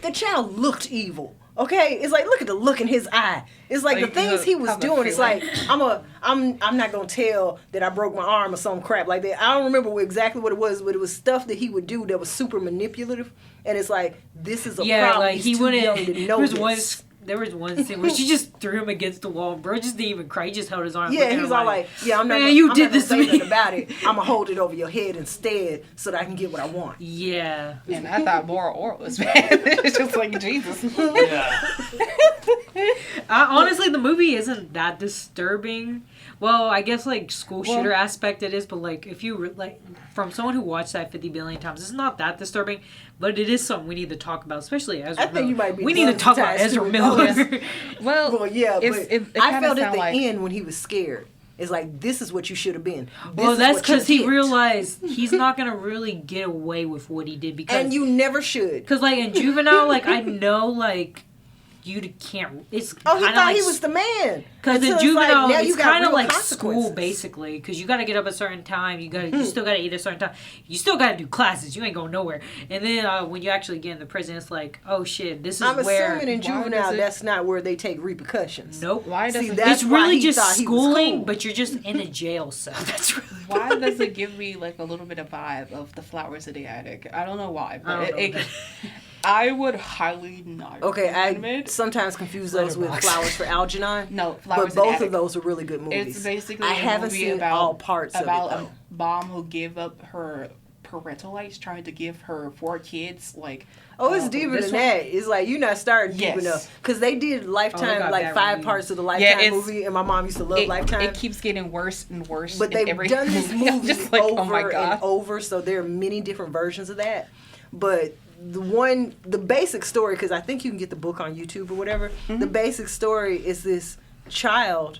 the child looked evil. Okay, it's like look at the look in his eye. It's like the Like, things he was have a doing. It's feeling. like I'm not gonna tell that I broke my arm or some crap like that. I don't remember exactly what it was, but it was stuff that he would do that was super manipulative. And it's like this is a Yeah, problem. like He's he too wouldn't. young to There know was this. there was one scene where she just threw him against the wall. Bro just didn't even cry. He just held his arm. Yeah, he's all like, "Yeah, I'm not. Man, you I'm did not this to gonna say me." nothing about it. I'm gonna hold it over your head instead, so that I can get what I want." Yeah. And I thought Bora Ora was bad. It's just like Jesus. Yeah. Honestly, the movie isn't that disturbing. Well, I guess like school shooter aspect it is, but like if you like from someone who watched that 50 billion times, it's not that disturbing. But it is something we need to talk about, especially Ezra. I think you might be. We need to talk about Ezra Miller. Well, yeah, but it I kinda felt at sound the like- end when he was scared. It's like, this is what you should have been. This Well, is that's what you because he get. realized he's not gonna really get away with what he did because And you never should. because like in Juvenile, like I know like you can't. It's Oh, he kinda thought like he was the man. because Until in it's Juvenile, now you it's got kind of real like school consequences. basically because you got to get up at a certain time. You still got to eat at a certain time. You still got to do classes. You ain't going nowhere. And then when you actually get in the prison, it's like, oh shit, this is I'm where. assuming in Why juvenile, does it- that's not where they take repercussions. Nope. Why does See, it, that's It's why really he just thought he was schooling, cool. but you're just in a jail cell. That's really. why does it give me like a little bit of vibe of the Flowers in the Attic? I don't know why, but I don't know. I would highly not. Okay, I recommend it. sometimes confuse those with Letterboxd. Flowers for Algernon. No, Flowers But in the both Attic. of those are really good movies. It's basically I a haven't movie seen about all parts of it, about though. a mom who gave up her parental rights, trying to give her 4 kids like. Oh, it's deeper this than one- that. It's like you're not starting deep Yes. enough because they did Lifetime, got like that 5 reviewed. parts of the Lifetime it's- movie, and my mom used to love Lifetime. It keeps getting worse and worse. But in they've every done this movie. I'm movie just like, over oh my God. and over, so there are many different versions of that. But the basic story, because I think you can get the book on YouTube or whatever. Mm-hmm. The basic story is this child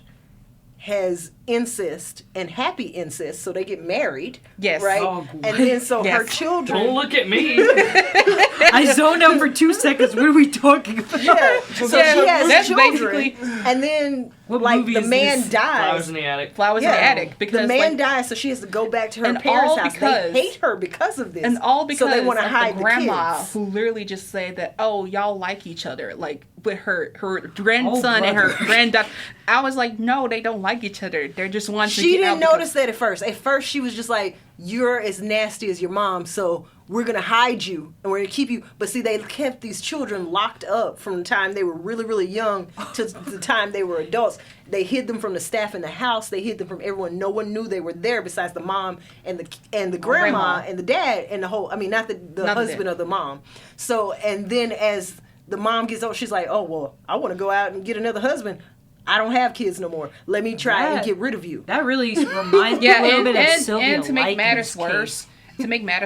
has incest and happy incest, so they get married. Yes. Right? Oh, and then so Yes. her children. Don't look at me. I zoned out for 2 seconds. What are we talking about? Yeah. So Yeah, she has that's children, basically- and then What like movie the is man this? Flowers dies. in the attic. Flowers in the Attic because the man like, dies, so she has to go back to her And parents' all house. because- They hate her because of this, and all because so they want to of hide the grandma the kids. who literally just said that, oh, y'all like each other, like with her grandson and her brother. granddaughter. I was like, no, they don't like each other. They're just ones. She didn't notice that at first. At first, she was just like, "You're as nasty as your mom, so we're gonna hide you and we're gonna keep you." But see, they kept these children locked up from the time they were really, really young to the time they were adults. They hid them from the staff in the house. They hid them from everyone. No one knew they were there besides the mom and the grandma and the dad and the whole. I mean, not the Not the husband dad. of the mom. So, and then as the mom gets old, she's like, "Oh well, I want to go out and get another husband. I don't have kids no more. Let me try and That- get rid of you." That really reminds me Yeah, a little and, bit of and, Sylvia and to make Likens' matters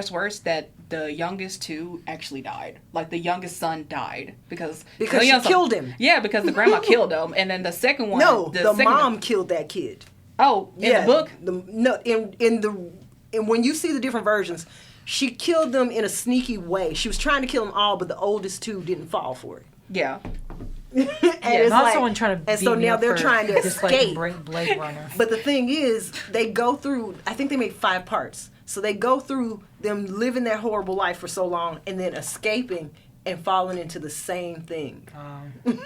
case. worse, that the youngest two actually died. Like the youngest son died because Because the she youngest son- killed him. Yeah, because the grandma killed him, and then the second one. No, the second mom killed that kid. Oh, in the book. And when you see the different versions, she killed them in a sneaky way. She was trying to kill them all, but the oldest two didn't fall for it. Yeah. And Yeah, it's not like- someone trying to. And so beat me now up they're for trying to disliking escape. Blade Runner. But the thing is, they go through. I think they made 5 parts. So they go through them living their horrible life for so long, and then escaping and falling into the same thing.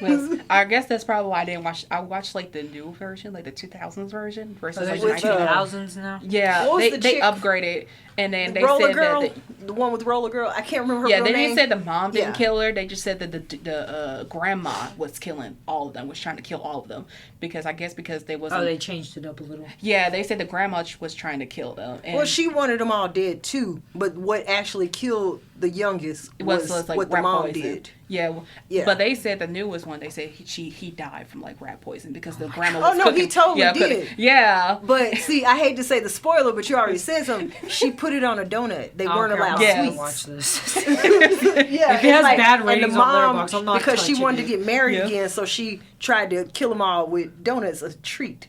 Well, I guess that's probably why I didn't watch. I watched like the new version, like the 2000s version versus So like there's the Which, 2000s now. Yeah, What was they the they chick- upgraded, and then they Roller said Girl, that. the one with Roller Girl. I can't remember her Yeah, real they name. didn't say the mom didn't Yeah. kill her. They just said that the grandma was killing all of them, was trying to kill all of them because I guess because they wasn't. Oh, they changed it up a little. Yeah, they said the grandma was trying to kill them. And Well, she wanted them all dead too, but what actually killed the youngest it was like what the rat mom poison. did. Yeah, Yeah. but they said the newest one. They said he died from like rat poison because the grandma God. was Oh, no, he cooking. totally yeah, did. cooking. Yeah, But see, I hate to say the spoiler, but you already said something. She put it on a donut. They weren't allowed Yeah. sweets. Watch this. Yeah, If it has it's bad and ratings the on mom, Letterboxd, I'm not because she touching wanted it. to get married Yeah. again, so she tried to kill them all with donuts, a treat,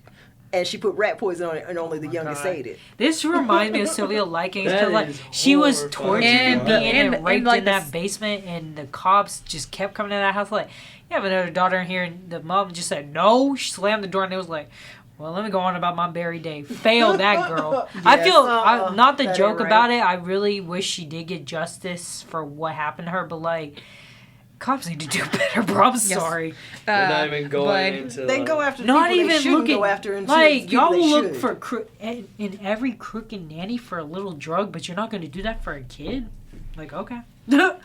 and she put rat poison on it, and only the youngest God. ate it. This reminds me of Sylvia Likens That because like is she was horrifying. tortured And and the- beaten and- and raped and, like, in the that s- basement, and the cops just kept coming to that house like, "You have another daughter in here," and the mom just said no. She slammed the door, and it was like, "Well, let me go on about my berry day." Failed that girl. I Yes. feel not the That ain't joke right. about it. I really wish she did get justice for what happened to her, but like. Cops need to do better, bro. I'm sorry. They're not even going but into. They go after Not people even they shouldn't looking go after, and like people y'all they will look should. for in every crook and nanny for a little drug, but you're not going to do that for a kid. Like okay,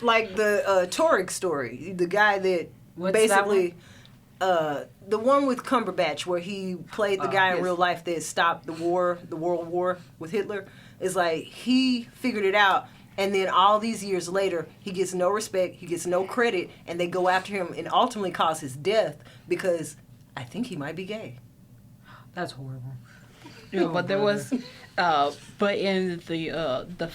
like the Torek story. The guy that What's basically the one with Cumberbatch where he played the guy in yes. real life that stopped the World War with Hitler. Is like he figured it out, and then all these years later, he gets no respect, he gets no credit, and they go after him and ultimately cause his death because I think he might be gay. That's horrible. Yeah, but there was, but in the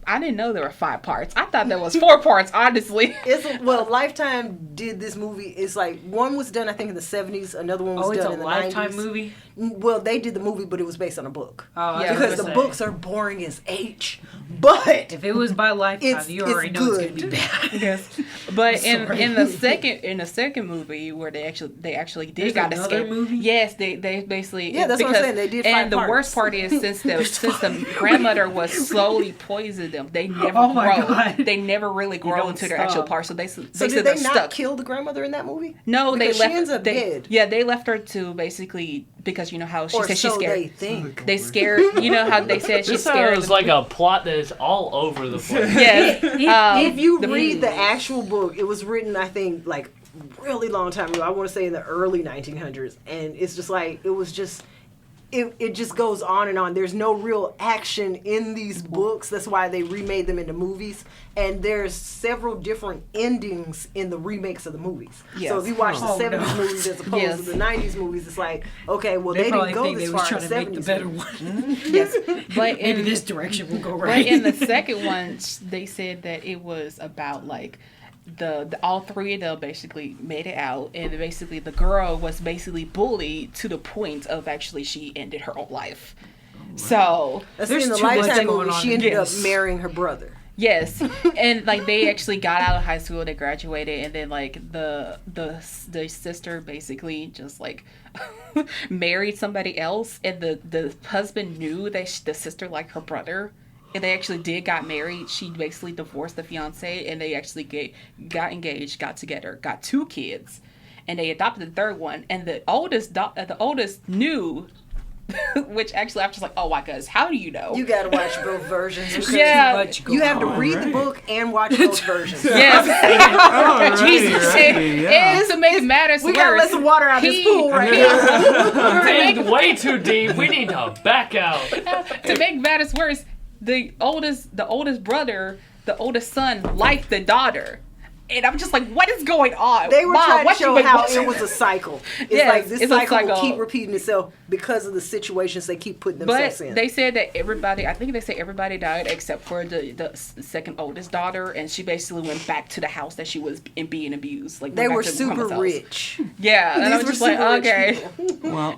I didn't know there were 5 parts. I thought there was 4 parts, honestly. Well, Lifetime did this movie. It's like one was done, I think, in the 70s. Another one was It's done a in the Lifetime 90s. movie. Well, they did the movie, but it was based on a book. Oh, Yeah, because the say. books are boring as H. But If it was by Lifetime, It's- you already it's know good. it's gonna be bad. Yes, but sorry. in the second movie where they actually did There's got another escape. movie? Yes, they basically Yeah, that's what I'm saying. They did 5 and the parts. worst part is since the grandmother was slowly poisoning them, they never Oh my grow. God. They never really grow don't into their actual stop. parts. So they so said did they're they not stuck. kill the grandmother in that movie? No, Because they left. she ends up dead. Yeah, they left her to basically because you know how she Or said so she's scared. they think. They scared. You know how they said she's This scared. sounds like a plot that is all over the place. Yes. If you the- read the actual book, it was written, I think, like really long time ago. I want to say in the early 1900s, and it's just like it was just. It just goes on and on. There's no real action in these books. That's why they remade them into movies. And there's several different endings in the remakes of the movies. Yes. So if you watch the Oh, 70s no. movies as opposed Yes. to the 90s movies, it's like, okay, well, They they probably didn't go think this they was far trying in to the make the 70s. better movies. one. Yes, but Maybe in this direction will go But right. in the second one, they said that it was about like the all 3 of them basically made it out, and basically the girl was basically bullied to the point of actually she ended her own life. So Let's There's see, in the too much Lifetime going movie, on she in ended up this. marrying her brother. yes, and like they actually got out of high school, they graduated, and then like the sister basically just like married somebody else, and the husband knew that the sister liked her brother. And they actually got married. She basically divorced the fiance, and they actually got engaged, got together, got 2 kids, and they adopted the 3rd one. And the oldest knew, which actually I'm just like, oh my goodness, how do you know? You gotta watch both versions. Because Yeah. Much You going have to on. read the Alright. book and watch both versions. Yes. Alrighty, Jesus. alrighty, yeah. And to make matters We worse, gotta let some water out of this he- pool right now. We're in way too deep. We need to back out. to make matters worse, the oldest brother, the oldest son, liked the daughter. And I'm just like, what is going on? They were Mom, trying to what you show been how watching? it was a cycle. It's Yes, like this it's a cycle will cycle. keep repeating itself because of the situations they keep putting But themselves in. they said that I think they said everybody died except for the second oldest daughter, and she basically went back to the house that she was in being abused. Like They went were back to super grandma's house. rich. Yeah, and I was These just were like, super okay. rich people. Well,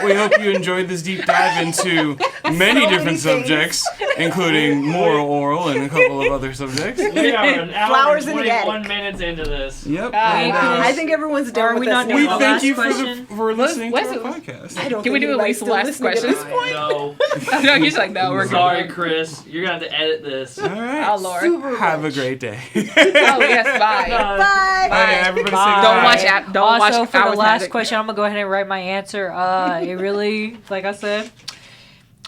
we hope you enjoyed this deep dive into many So different many things. subjects, including moral, oral, and a couple of other subjects. We are an hour Flowers and in the 21 attic. minutes into this. Yep. Ah, and, I think everyone's done Are with we us not now. we doing the thank last you question? for listening What's- to our podcast. I don't Can we think do at anybody's least still last listening question? At this point. No. No, he's like, no, we're Sorry, good. Chris. You're going to have to edit this. All right. Oh Lord. Super Have a rich. great day. Oh yes, bye. Bye. Bye, everybody. Bye. Say Don't watch goodbye. app. Don't watch. Also, for the Hours last Magic. question, I'm gonna go ahead and write my answer. It really, like I said,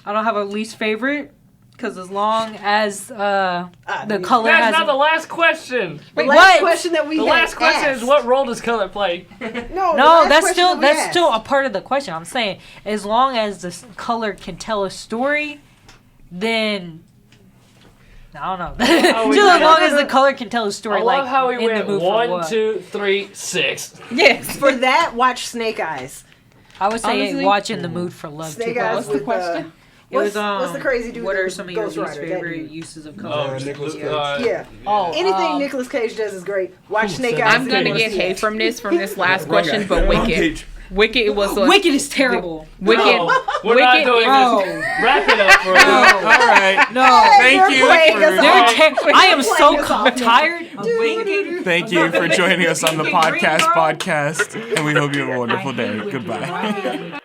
I don't have a least favorite because as long as the color That's has not the last question. The Wait, last what? question that we The had last question asked. is what role does color play? No, the No, last that's question still that we that's asked. still a part of the question. I'm saying as long as the color can tell a story, then I don't know. Oh, we Just as did. long as the color can tell a story, I like love how we in the went mood for 1, what. 2, 3, 6. Yes. For that, watch Snake Eyes. I would say Honestly- watch In the Mood for Love. Snake too. Eyes What's the with question? It was, what's the crazy dude? What that are was some of your Ghost least Rider, that favorite dude? uses of Oh, color? Nicolas Cage. Yeah. Oh, Anything Nicolas Cage does is great. Watch Snake Eyes. I'm if gonna you get wanna see hate it. from this last Wrong question, guy. but Wrong Wicked. page. Wicked was Wicked is terrible. Wicked. No, we're not Wicked doing is- this. Wrap it up for All us. right. No. Thank you. playing for- us They're off. I am Playing so us off now. tired of Wicked. Thank you for joining us on the Wicked Green podcast Girl. podcast, and we hope you have a wonderful I hate day. Wicked. Goodbye.